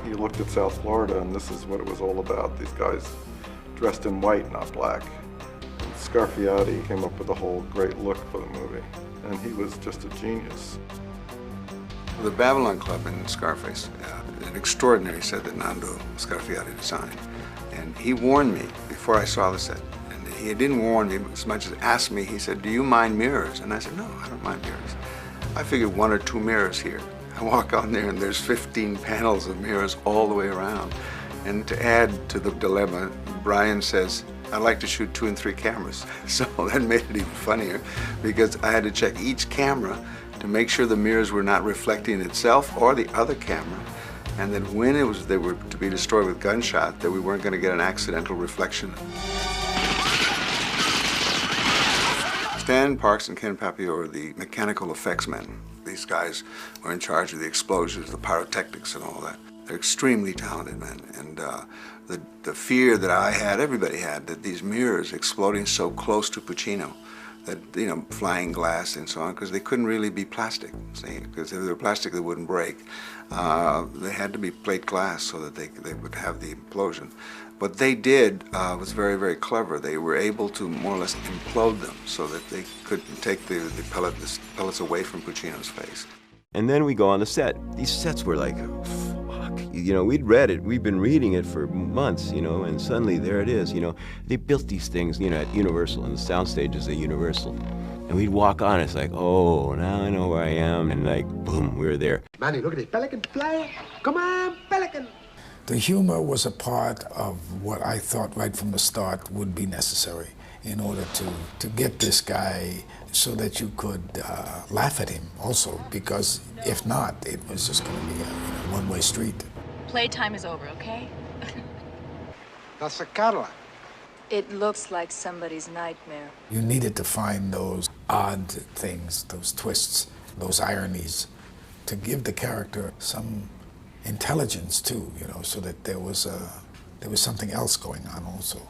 you looked at South Florida and this is what it was all about. These guys dressed in white, not black. Scarfiotti came up with a whole great look for the movie, and he was just a genius. The Babylon Club in Scarface, an extraordinary set that Nando Scarfiotti designed. And he warned me before I saw the set. And he didn't warn me as much as asked me, he said, do you mind mirrors? And I said, no, I don't mind mirrors. I figured 1 or 2 mirrors here. I walk on there and there's 15 panels of mirrors all the way around. And to add to the dilemma, Brian says, I like to shoot 2 and 3 cameras, so that made it even funnier because I had to check each camera to make sure the mirrors were not reflecting itself or the other camera, and that when they were to be destroyed with gunshot, that we weren't going to get an accidental reflection. Stan Parks and Ken Papio are the mechanical effects men. These guys were in charge of the explosions, the pyrotechnics and all that. They're extremely talented men, and the fear that I had, everybody had, that these mirrors exploding so close to Pacino, that, you know, flying glass and so on, because they couldn't really be plastic, see, because if they were plastic they wouldn't break. They had to be plate glass so that they would have the implosion. What they did was very, very clever. They were able to more or less implode them so that they could take the pellets away from Pacino's face. And then we go on the set. These sets were like, fuck. You know, we'd read it, we'd been reading it for months, you know, and suddenly there it is, you know. They built these things, you know, at Universal, and the sound stages at Universal. And we'd walk on, it's like, oh, now I know where I am, and like, boom, we were there. Manny, look at this pelican fly. Come on, pelican. The humor was a part of what I thought right from the start would be necessary in order to get this guy so that you could laugh at him also, because if not, it was just going to be a one-way street. Playtime is over, okay? That's a Cadillac. It looks like somebody's nightmare. You needed to find those odd things, those twists, those ironies, to give the character some intelligence too, you know, so that there was something else going on also.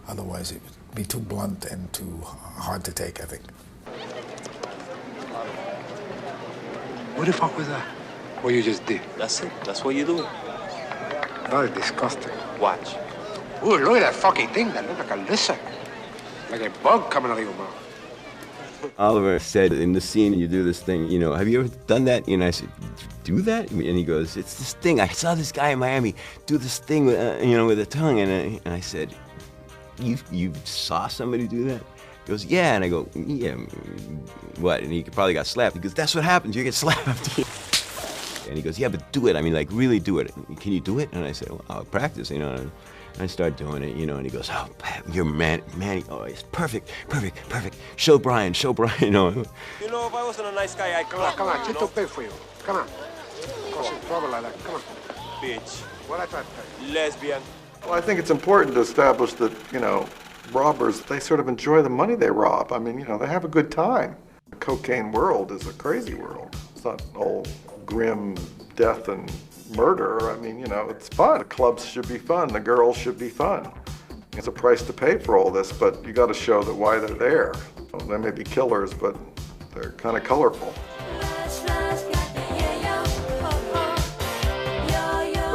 Otherwise, it would be too blunt and too hard to take, I think. What the fuck was that? What you just did? That's it. That's what you do. That is disgusting. Watch. Ooh, look at that fucking thing. That looks like a lizard. Like a bug coming out of your mouth. Oliver said, in the scene, you do this thing, you know, have you ever done that? And I said, do that? And he goes, it's this thing. I saw this guy in Miami do this thing, you know, with a tongue. And I said, you saw somebody do that? He goes, yeah. And I go, yeah, what? And he probably got slapped. He goes, that's what happens. You get slapped. And he goes, yeah, but do it. I mean, like, really do it. Can you do it? And I said, well, I'll practice, you know. And I start doing it, you know, and he goes, oh, you're Manny. Oh, it's perfect. Show Brian, you know. You know, if I wasn't a nice guy, I'd come on, Chito pay for you. Come on. Causing trouble like that. Come on. Bitch. What I try to tell you? Lesbian. Well, I think it's important to establish that, you know, robbers, they sort of enjoy the money they rob. I mean, you know, they have a good time. The cocaine world is a crazy world. It's not all grim death and murder. I mean, you know, it's fun. The clubs should be fun. The girls should be fun. It's a price to pay for all this, but you got to show that why they're there. Well, they may be killers, but they're kind of colorful.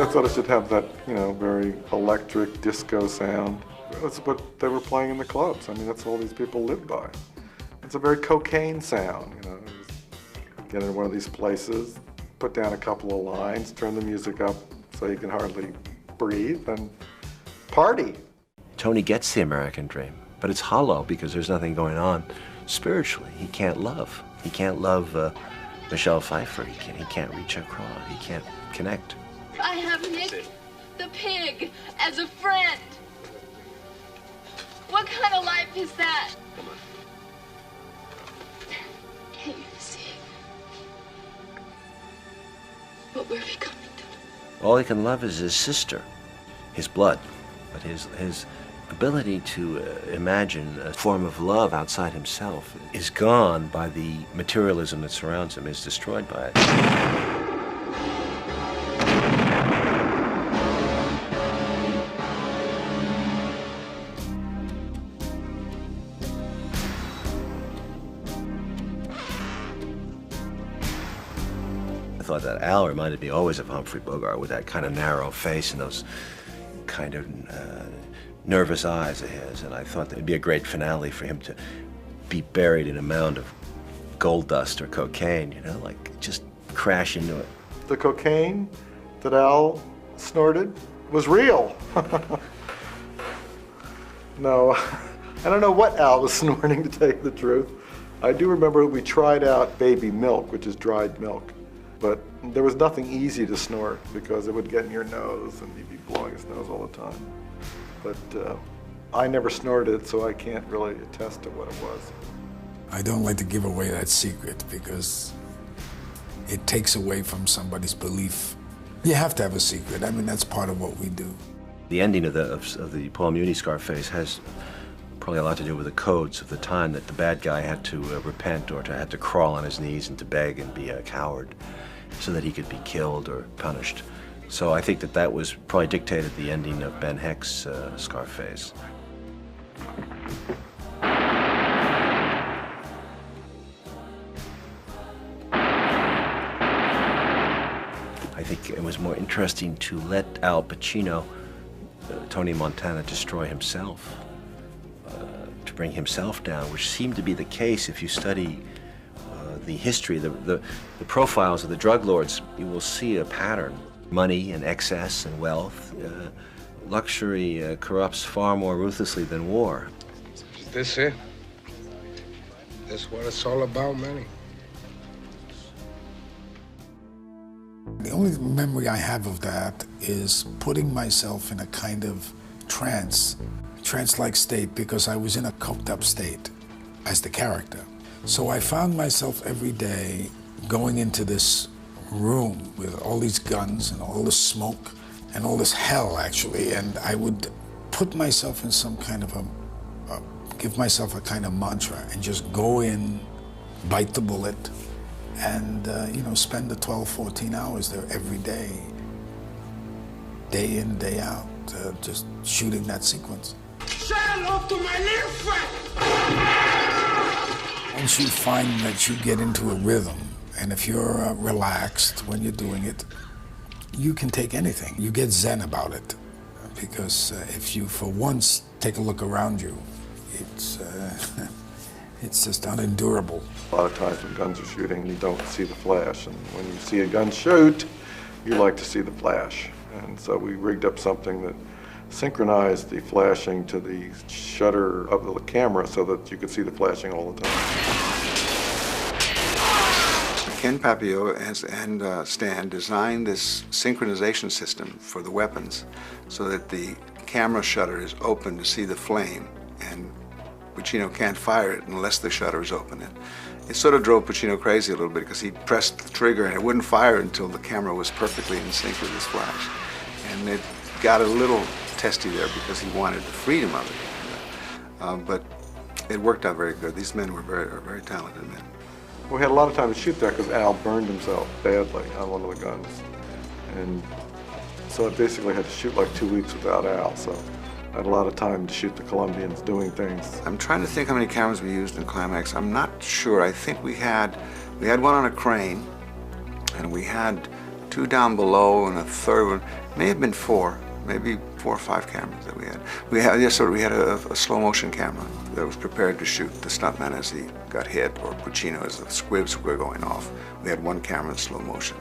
I thought it should have that, you know, very electric disco sound. That's what they were playing in the clubs. I mean, that's all these people live by. It's a very cocaine sound, you know. Get in one of these places, put down a couple of lines, turn the music up so you can hardly breathe, and party. Tony gets the American dream, but it's hollow because there's nothing going on spiritually. He can't love. He can't love Michelle Pfeiffer. He can't reach across. He can't connect. I have Nick the pig as a friend. What kind of life is that? Can you see what we're becoming to? All he can love is his sister, his blood, but his ability to imagine a form of love outside himself is gone by the materialism that surrounds him, is destroyed by it. I thought that Al reminded me always of Humphrey Bogart with that kind of narrow face and those kind of nervous eyes of his, and I thought it'd be a great finale for him to be buried in a mound of gold dust or cocaine, you know, like just crash into it. The cocaine that Al snorted was real. No, I don't know what Al was snorting, to tell you the truth. I do remember we tried out baby milk, which is dried milk. But there was nothing easy to snort because it would get in your nose and you'd be blowing his nose all the time. But I never snorted it, so I can't really attest to what it was. I don't like to give away that secret because it takes away from somebody's belief. You have to have a secret. I mean, that's part of what we do. The ending of the Paul Muni Scarface has probably a lot to do with the codes of the time, that the bad guy had to repent or had to crawl on his knees and to beg and be a coward so that he could be killed or punished. So I think that was probably dictated the ending of Ben Hecht's Scarface. I think it was more interesting to let Al Pacino, Tony Montana, destroy himself, to bring himself down, which seemed to be the case if you study the history, the profiles of the drug lords. You will see a pattern. Money and excess and wealth. Luxury corrupts far more ruthlessly than war. Is this it? This what it's all about, Manny? The only memory I have of that is putting myself in a kind of trance-like state, because I was in a coked-up state as the character. So I found myself every day going into this room with all these guns and all this smoke and all this hell, actually, and I would put myself in some kind of give myself a kind of mantra and just go in, bite the bullet, and you know, spend the 12, 14 hours there every day in, day out, just shooting that sequence. Say hello to my little friend! Once you find that you get into a rhythm, and if you're relaxed when you're doing it, you can take anything. You get zen about it, because if you, for once, take a look around you, it's just unendurable. A lot of times when guns are shooting, you don't see the flash, and when you see a gun shoot, you like to see the flash. And so we rigged up something that synchronized the flashing to the shutter of the camera so that you could see the flashing all the time. Ken Papio and Stan designed this synchronization system for the weapons so that the camera shutter is open to see the flame, and Pacino can't fire it unless the shutter is open. It sort of drove Pacino crazy a little bit because he pressed the trigger and it wouldn't fire until the camera was perfectly in sync with his flash. And it got a little testy there because he wanted the freedom of it. But it worked out very good. These men were very talented men. We had a lot of time to shoot that because Al burned himself badly on one of the guns. And so I basically had to shoot like 2 weeks without Al, so I had a lot of time to shoot the Colombians doing things. I'm trying to think how many cameras we used in Climax. I'm not sure. I think we had one on a crane, and we had 2 down below and a third one. It may have been 4, maybe 4 or 5 cameras that we had. We had a slow motion camera that was prepared to shoot the stuntman as he got hit, or Pacino as the squibs were going off. We had 1 camera in slow motion.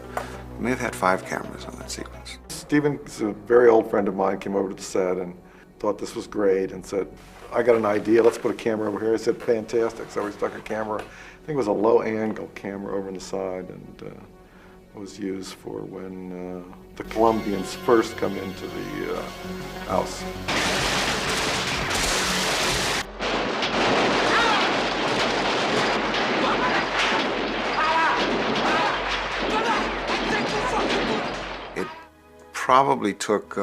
We may have had 5 cameras on that sequence. Steven, a very old friend of mine, came over to the set and thought this was great and said, I got an idea, let's put a camera over here. I said, fantastic. So we stuck a camera, I think it was a low angle camera over on the side, and it was used for when the Colombians first come into the house. It probably took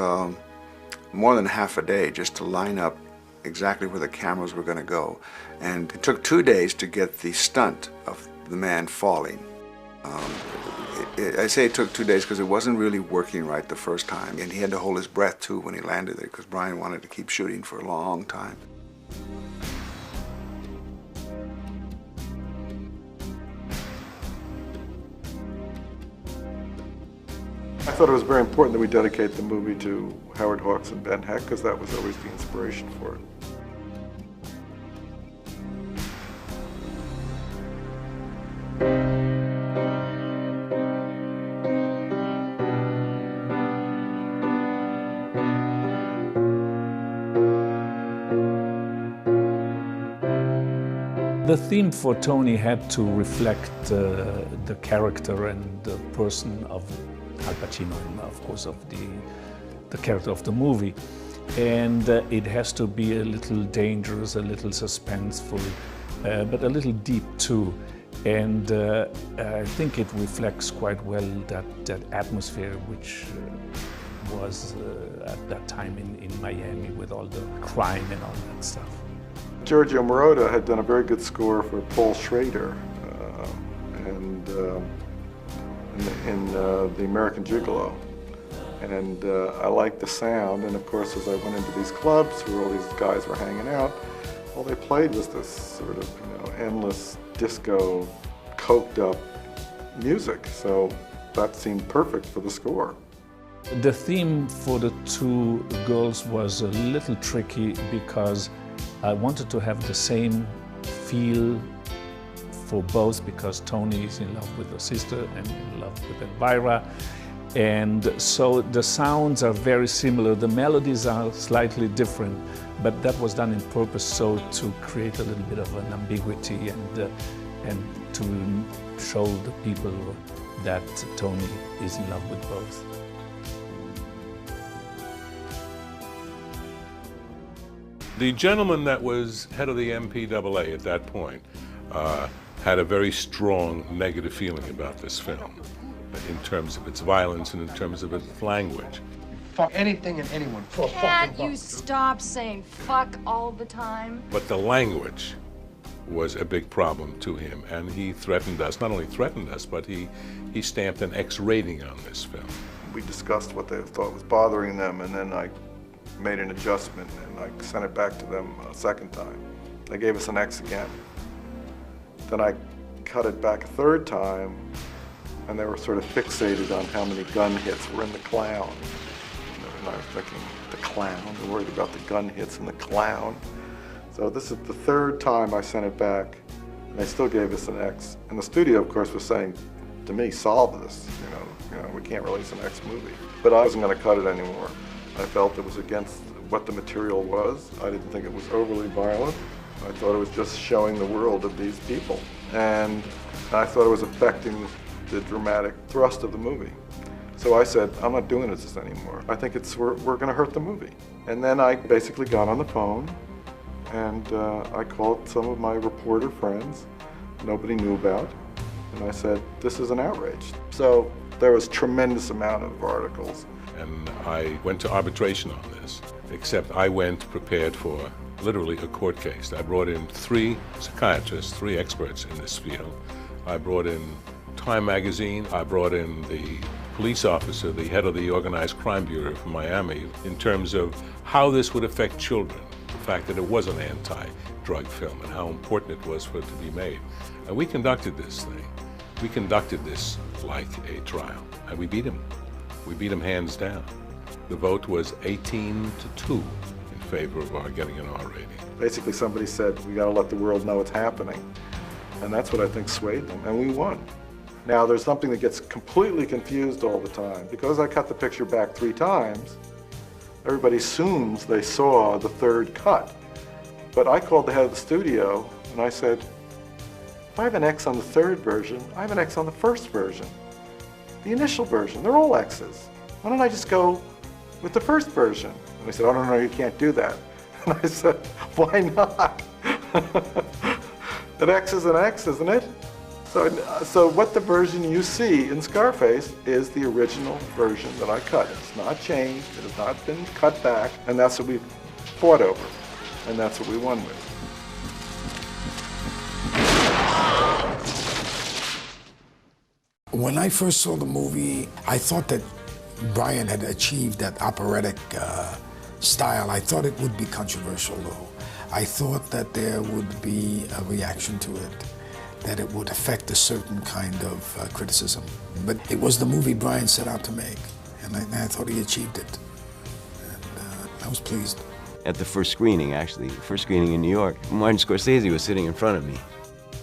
more than half a day just to line up exactly where the cameras were going to go. And it took 2 days to get the stunt of the man falling. I say it took 2 days because it wasn't really working right the first time. And he had to hold his breath too when he landed there because Brian wanted to keep shooting for a long time. I thought it was very important that we dedicate the movie to Howard Hawks and Ben Hecht because that was always the inspiration for it. The theme for Tony had to reflect the character and the person of Al Pacino, and of course of the character of the movie. and it has to be a little dangerous, a little suspenseful, but a little deep too. And I think it reflects quite well that atmosphere which was at that time in Miami with all the crime and all that stuff. Giorgio Moroder had done a very good score for Paul Schrader in The American Gigolo. And I liked the sound, and of course as I went into these clubs where all these guys were hanging out, all they played was this sort of, endless disco, coked up music. So that seemed perfect for the score. The theme for the two girls was a little tricky because I wanted to have the same feel for both, because Tony is in love with her sister and in love with Elvira. And so the sounds are very similar, the melodies are slightly different, but that was done in purpose so to create a little bit of an ambiguity and to show the people that Tony is in love with both. The gentleman that was head of the MPAA at that point had a very strong negative feeling about this film, in terms of its violence and in terms of its language. Fuck anything and anyone for a fucking buck. Can't you stop saying fuck all the time? But the language was a big problem to him, and he threatened us, not only threatened us, but he stamped an X rating on this film. We discussed what they thought was bothering them, and then I made an adjustment and I sent it back to them a second time. They gave us an X again. Then I cut it back a third time, and they were sort of fixated on how many gun hits were in the clown. And I was thinking, the clown? They're worried about the gun hits and the clown. So this is the third time I sent it back, and they still gave us an X. And the studio, of course, was saying to me, solve this. We can't release an X movie. But I wasn't going to cut it anymore. I felt it was against what the material was. I didn't think it was overly violent. I thought it was just showing the world of these people. And I thought it was affecting the dramatic thrust of the movie. So I said, I'm not doing this anymore. I think we're going to hurt the movie. And then I basically got on the phone and I called some of my reporter friends nobody knew about. And I said, this is an outrage. So there was a tremendous amount of articles. And I went to arbitration on this, except I went prepared for literally a court case. I brought in 3 psychiatrists, 3 experts in this field. I brought in Time magazine. I brought in the police officer, the head of the organized crime bureau from Miami, in terms of how this would affect children, the fact that it was an anti-drug film and how important it was for it to be made. And we conducted this thing. We conducted this like a trial, and we beat him. We beat him hands down. The vote was 18-2 in favor of our getting an R rating. Basically somebody said, we gotta let the world know it's happening. And that's what I think swayed them, and we won. Now there's something that gets completely confused all the time. Because I cut the picture back 3 times, everybody assumes they saw the third cut. But I called the head of the studio and I said, if I have an X on the third version, I have an X on the first version. The initial version, they're all X's. Why don't I just go with the first version? And they said, oh, no, you can't do that. And I said, why not? An X is an X, isn't it? So what the version you see in Scarface is the original version that I cut. It's not changed, it has not been cut back, and that's what we fought over, and that's what we won with. When I first saw the movie, I thought that Brian had achieved that operatic style. I thought it would be controversial, though. I thought that there would be a reaction to it, that it would affect a certain kind of criticism. But it was the movie Brian set out to make, and I thought he achieved it. And I was pleased. At the first screening, actually, the first screening in New York, Martin Scorsese was sitting in front of me.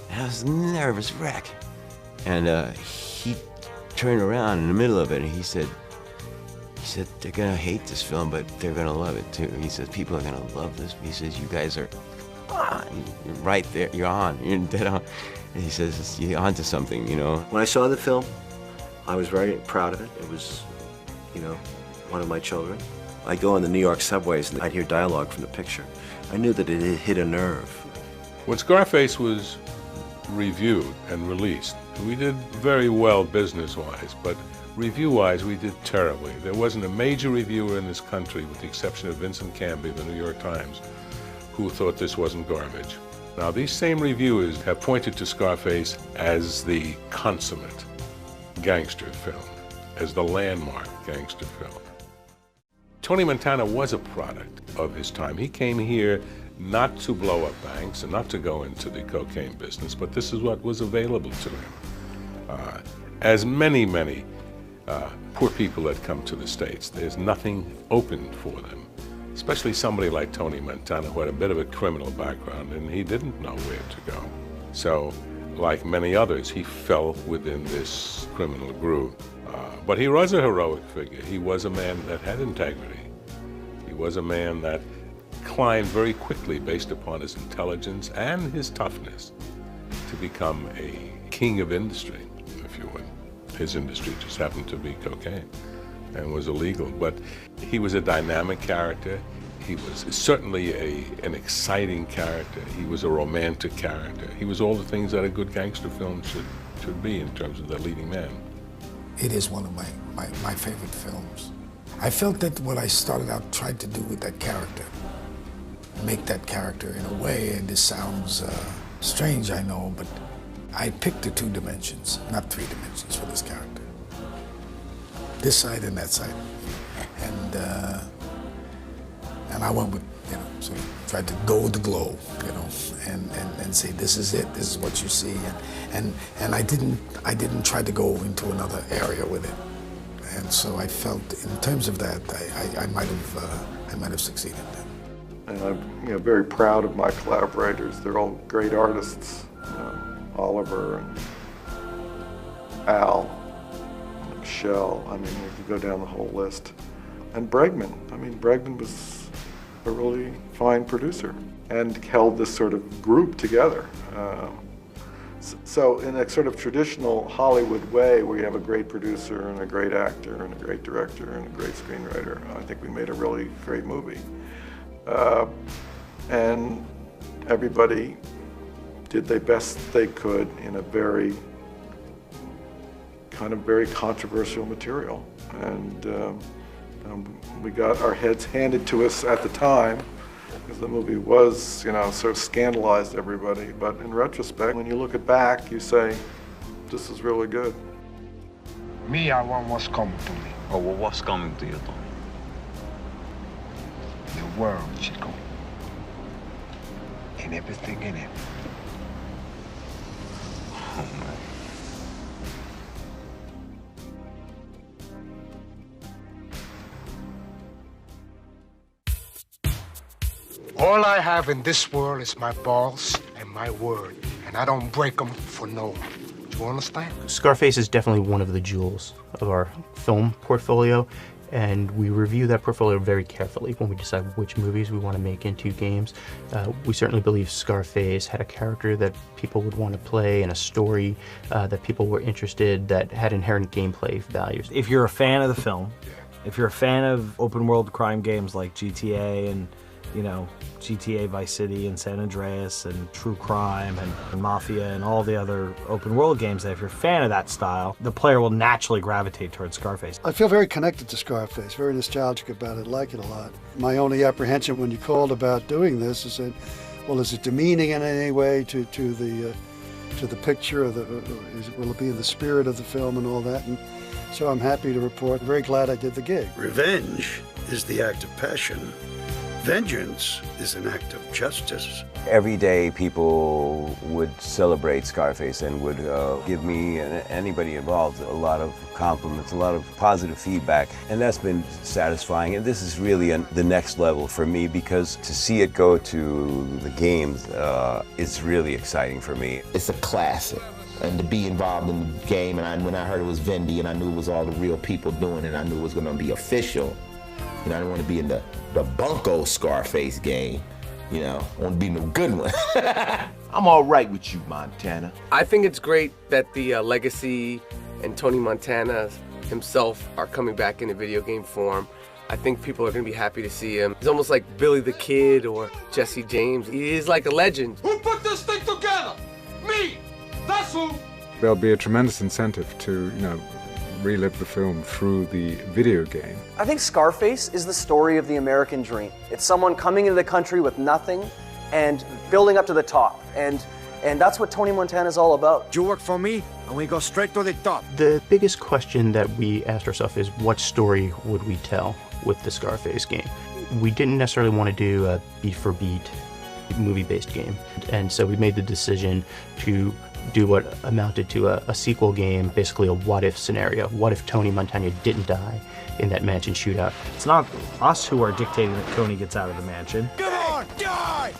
And I was a nervous wreck. And he turned around in the middle of it and he said, they're gonna hate this film, but they're gonna love it too. He says, people are gonna love this. He says, you guys are you're right there, you're on, you're dead on. And he says, you're onto something, you know. When I saw the film, I was very proud of it. It was, one of my children. I'd go on the New York subways and I'd hear dialogue from the picture. I knew that it hit a nerve. When Scarface was reviewed and released, we did very well business-wise, but review-wise, we did terribly. There wasn't a major reviewer in this country, with the exception of Vincent Canby of the New York Times, who thought this wasn't garbage. Now, these same reviewers have pointed to Scarface as the consummate gangster film, as the landmark gangster film. Tony Montana was a product of his time. He came here not to blow up banks and not to go into the cocaine business, but this is what was available to him. As many poor people that come to the States, there's nothing open for them, especially somebody like Tony Montana, who had a bit of a criminal background, and he didn't know where to go. So, like many others, he fell within this criminal groove. But he was a heroic figure. He was a man that had integrity. He was a man that climbed very quickly based upon his intelligence and his toughness to become a king of industry, if you would. His industry just happened to be cocaine and was illegal, but he was a dynamic character. He was certainly an exciting character. He was a romantic character. He was all the things that a good gangster film should be in terms of the leading man. It is one of my favorite films. I felt that what I started out tried to do with that character, make that character in a way, and this sounds strange, I know, but I picked the 2 dimensions, not 3 dimensions for this character. This side and that side. And I went with, sort of tried to go with the glow, and say, this is it, this is what you see. And I didn't try to go into another area with it. And so I felt, in terms of that, I might have succeeded. And I'm very proud of my collaborators. They're all great artists. Oliver and Al, and Michelle, I mean, we could go down the whole list. And Bregman, Bregman was a really fine producer and held this sort of group together. So in a sort of traditional Hollywood way, where you have a great producer and a great actor and a great director and a great screenwriter, I think we made a really great movie. And everybody did the best they could in a very controversial material. And we got our heads handed to us at the time, because the movie was, sort of scandalized everybody. But in retrospect, when you look it back, you say, this is really good. Me, I want what's coming to me. Oh, well, what's coming to you, Tony? The world, Chico. And everything in it. Oh, man. All I have in this world is my balls and my word, and I don't break them for no one. Do you understand? Scarface is definitely one of the jewels of our film portfolio, and we review that portfolio very carefully when we decide which movies we want to make into games. We certainly believe Scarface had a character that people would want to play and a story that people were interested, that had inherent gameplay values. If you're a fan of the film, if you're a fan of open world crime games like GTA and GTA Vice City and San Andreas and True Crime and Mafia and all the other open world games, that if you're a fan of that style, the player will naturally gravitate towards Scarface. I feel very connected to Scarface, very nostalgic about it, like it a lot. My only apprehension when you called about doing this is that, well, is it demeaning in any way to the picture, or will it be in the spirit of the film and all that? And so I'm happy to report, very glad I did the gig. Revenge is the act of passion. Vengeance is an act of justice. Every day people would celebrate Scarface and would give me and anybody involved a lot of compliments, a lot of positive feedback, and that's been satisfying. And this is really the next level for me, because to see it go to the games is really exciting for me. It's a classic. And to be involved in the game, and when I heard it was Vendy and I knew it was all the real people doing it, I knew it was going to be official. I didn't want to be in the bunko Scarface game. I want to be no good one. I'm all right with you, Montana. I think it's great that the legacy and Tony Montana himself are coming back in a video game form. I think people are going to be happy to see him. He's almost like Billy the Kid or Jesse James. He is like a legend. Who put this thing together? Me! That's who! There'll be a tremendous incentive to, relive the film through the video game. I think Scarface is the story of the American dream. It's someone coming into the country with nothing and building up to the top. And that's what Tony Montana's all about. You work for me, and we go straight to the top. The biggest question that we asked ourselves is, what story would we tell with the Scarface game? We didn't necessarily want to do a beat-for-beat movie-based game. And so we made the decision to do what amounted to a sequel game, basically a what-if scenario. What if Tony Montana didn't die in that mansion shootout? It's not us who are dictating that Tony gets out of the mansion. Come on, die!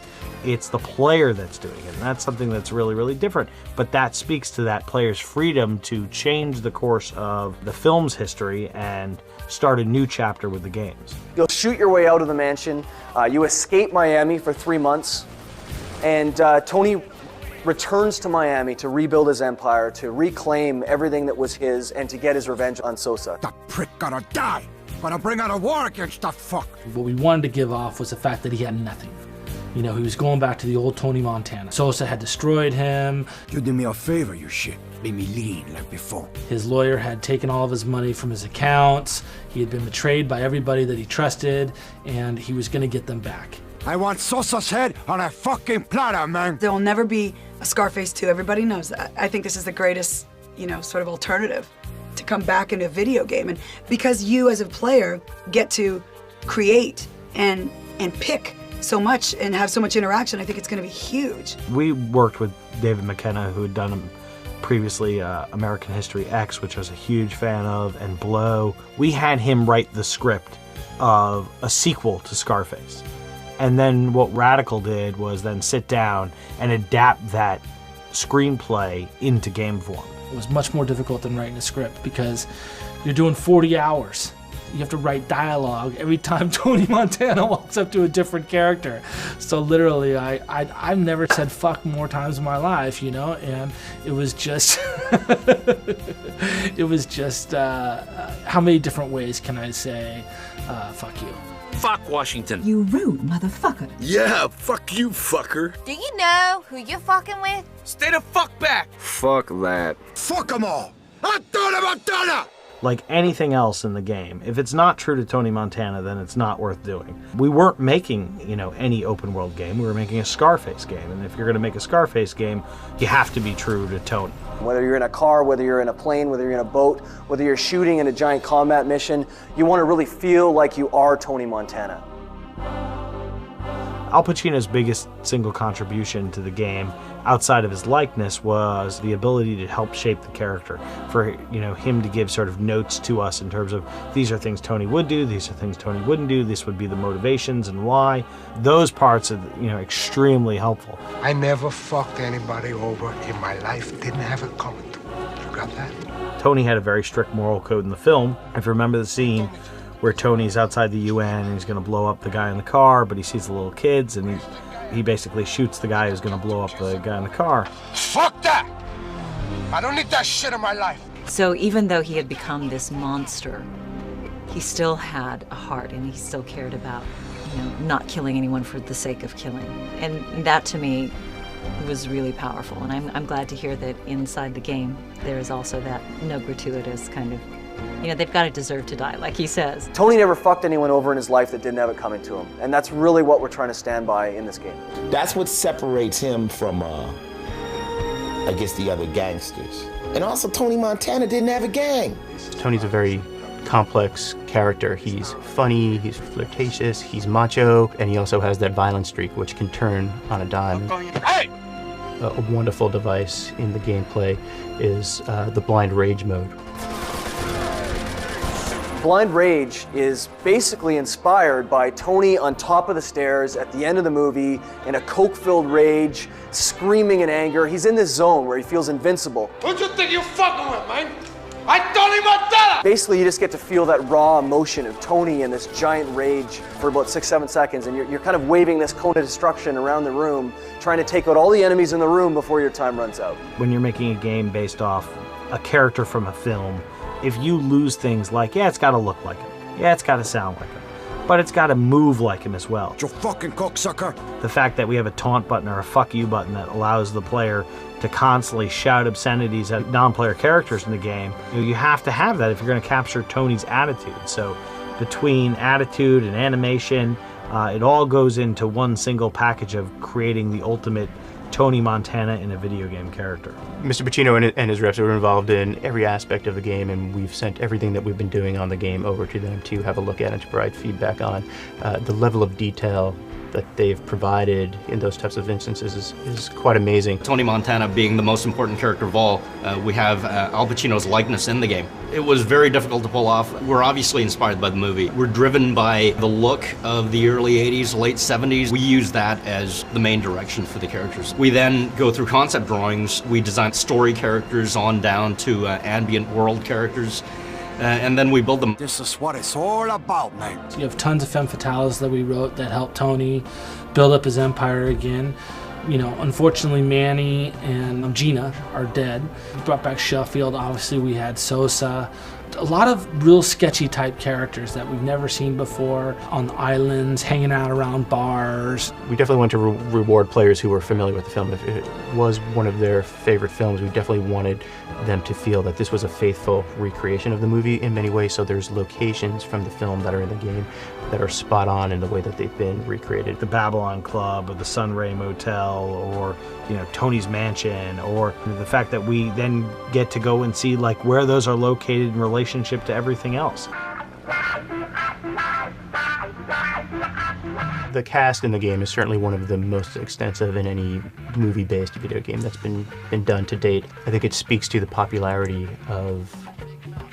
It's the player that's doing it, and that's something that's really, really different. But that speaks to that player's freedom to change the course of the film's history and start a new chapter with the games. You'll shoot your way out of the mansion, you escape Miami for 3 months, and Tony returns to Miami to rebuild his empire, to reclaim everything that was his, and to get his revenge on Sosa. That prick gotta die! Gotta bring out a war against that fuck! What we wanted to give off was the fact that he had nothing. He was going back to the old Tony Montana. Sosa had destroyed him. You did me a favor, you shit. Made me lean like before. His lawyer had taken all of his money from his accounts. He had been betrayed by everybody that he trusted, and he was gonna get them back. I want Sosa's head on a fucking platter, man! There will never be a Scarface 2, everybody knows that. I think this is the greatest, sort of alternative to come back into a video game. And because you as a player get to create and pick so much and have so much interaction, I think it's gonna be huge. We worked with David McKenna, who had done previously American History X, which I was a huge fan of, and Blow. We had him write the script of a sequel to Scarface. And then what Radical did was then sit down and adapt that screenplay into game form. It was much more difficult than writing a script because you're doing 40 hours. You have to write dialogue every time Tony Montana walks up to a different character. So literally, I've never said fuck more times in my life, and it was just, how many different ways can I say fuck you? Fuck Washington. You rude motherfucker. Yeah, fuck you, fucker. Do you know who you're fucking with? Stay the fuck back. Fuck that. Fuck them all. I'm Tony Montana! Like anything else in the game, if it's not true to Tony Montana, then it's not worth doing. We weren't making, any open world game. We were making a Scarface game. And if you're gonna make a Scarface game, you have to be true to Tony. Whether you're in a car, whether you're in a plane, whether you're in a boat, whether you're shooting in a giant combat mission, you want to really feel like you are Tony Montana. Al Pacino's biggest single contribution to the game, outside of his likeness, was the ability to help shape the character. For him to give sort of notes to us in terms of, these are things Tony would do, these are things Tony wouldn't do, this would be the motivations and why. Those parts are extremely helpful. I never fucked anybody over in my life. Didn't have it coming to me. You got that? Tony had a very strict moral code in the film. If you remember the scene where Tony's outside the UN and he's going to blow up the guy in the car, but he sees the little kids and he basically shoots the guy who's going to blow up the guy in the car. Fuck that! I don't need that shit in my life. So even though he had become this monster, he still had a heart and he still cared about, not killing anyone for the sake of killing. And that to me was really powerful. And I'm glad to hear that inside the game there is also that no gratuitous kind of, they've got to deserve to die, like he says. Tony never fucked anyone over in his life that didn't have it coming to him. And that's really what we're trying to stand by in this game. That's what separates him from, I guess, the other gangsters. And also, Tony Montana didn't have a gang. Tony's a very complex character. He's funny, he's flirtatious, he's macho, and he also has that violent streak, which can turn on a dime. Hey! A wonderful device in the gameplay is the blind rage mode. Blind Rage is basically inspired by Tony on top of the stairs at the end of the movie in a coke-filled rage, screaming in anger. He's in this zone where he feels invincible. Who'd you think you're fucking with, man? I'm Tony Montana! Basically, you just get to feel that raw emotion of Tony in this giant rage for about 6-7 seconds, and you're kind of waving this cone of destruction around the room, trying to take out all the enemies in the room before your time runs out. When you're making a game based off a character from a film, if you lose things like, yeah, it's got to look like it, yeah, it's got to sound like it, but it's got to move like him as well. You fucking cocksucker. The fact that we have a taunt button or a fuck you button that allows the player to constantly shout obscenities at non-player characters in the game, you have to have that if you're going to capture Tony's attitude. So between attitude and animation, it all goes into one single package of creating the ultimate Tony Montana in a video game character. Mr. Pacino and his reps are involved in every aspect of the game, and we've sent everything that we've been doing on the game over to them to have a look at and to provide feedback on. The level of detail that they've provided in those types of instances is quite amazing. Tony Montana being the most important character of all, we have Al Pacino's likeness in the game. It was very difficult to pull off. We're obviously inspired by the movie. We're driven by the look of the early 80s, late 70s. We use that as the main direction for the characters. We then go through concept drawings. We design story characters on down to ambient world characters. And then we build them. This is what it's all about, mate. You have tons of femme fatales that we wrote that helped Tony build up his empire again. You know, unfortunately, Manny and Gina are dead. We brought back Sheffield. Obviously, we had Sosa. A lot of real sketchy type characters that we've never seen before on the islands, hanging out around bars. We definitely want to reward players who were familiar with the film. If it was one of their favorite films, we definitely wanted them to feel that this was a faithful recreation of the movie in many ways. So there's locations from the film that are in the game that are spot on in the way that they've been recreated. The Babylon Club or the Sunray Motel or, you know, Tony's Mansion, or the fact that we then get to go and see like where those are located in relationship to everything else. The cast in the game is certainly one of the most extensive in any movie-based video game that's been done to date. I think it speaks to the popularity of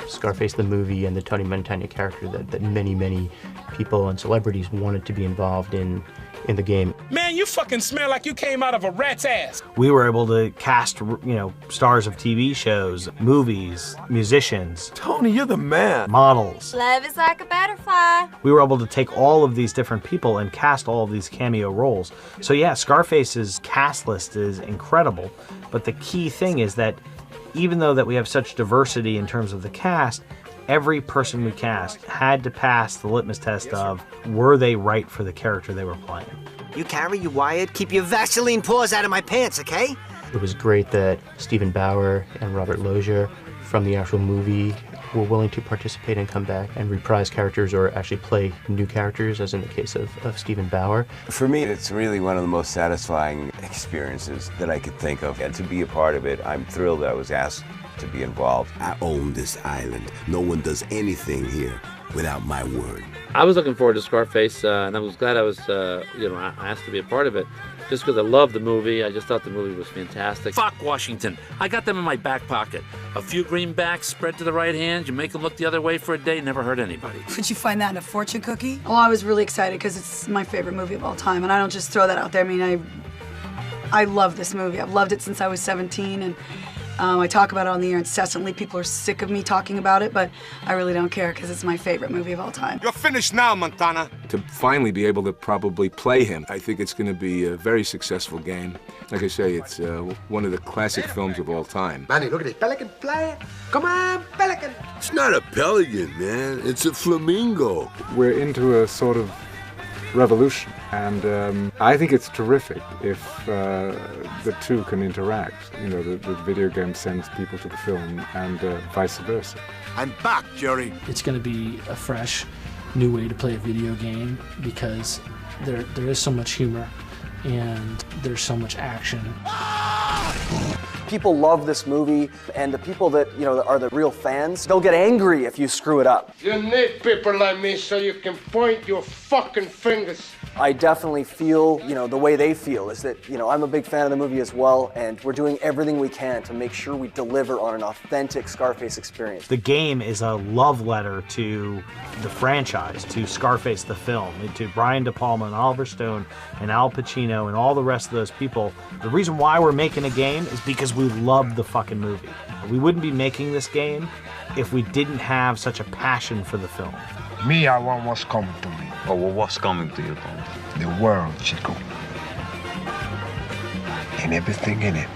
Scarface the movie and the Tony Montana character that many people and celebrities wanted to be involved in the game. Man, you fucking smell like you came out of a rat's ass. We were able to cast, you know, stars of TV shows, movies, musicians. Tony, you're the man. Models. Love is like a butterfly. We were able to take all of these different people and cast all of these cameo roles. So yeah, Scarface's cast list is incredible, but the key thing is that even though that we have such diversity in terms of the cast, every person we cast had to pass the litmus test of, were they right for the character they were playing? You carry, you wired, keep your Vaseline paws out of my pants, okay? It was great that Stephen Bauer and Robert Loggia from the actual movie were willing to participate and come back and reprise characters or actually play new characters, as in the case of Stephen Bauer. For me, it's really one of the most satisfying experiences that I could think of. And to be a part of it, I'm thrilled that I was asked to be involved. I own this island. No one does anything here without my word. I was looking forward to Scarface, and I was glad I was, asked to be a part of it, just because I loved the movie. I just thought the movie was fantastic. Fuck Washington. I got them in my back pocket. A few greenbacks spread to the right hand. You make them look the other way for a day, never hurt anybody. Would you find that in a fortune cookie? Oh, I was really excited because it's my favorite movie of all time, and I don't just throw that out there. I mean, I love this movie. I've loved it since I was 17, and I talk about it on the air incessantly. People are sick of me talking about it, but I really don't care because it's my favorite movie of all time. You're finished now, Montana. To finally be able to probably play him, I think it's going to be a very successful game. Like I say, it's one of the classic films of all time. Manny, look at this pelican flying. Come on, pelican. It's not a pelican, man. It's a flamingo. We're into a sort of revolution, and I think it's terrific if the two can interact. You know, the video game sends people to the film and vice versa. I'm back, Jerry. It's going to be a fresh, new way to play a video game because there is so much humor and there's so much action. People love this movie, and the people that, you know, are the real fans, they'll get angry if you screw it up. You need people like me so you can point your fucking fingers. I definitely feel, you know, the way they feel is that, you know, I'm a big fan of the movie as well, and we're doing everything we can to make sure we deliver on an authentic Scarface experience. The game is a love letter to the franchise, to Scarface the film, and to Brian De Palma and Oliver Stone and Al Pacino and all the rest of those people. The reason why we're making a game is because we love the fucking movie. We wouldn't be making this game if we didn't have such a passion for the film. Me, I want what's coming to me. Oh, well, what's coming to you, Tony? The world, Chico. And everything in it.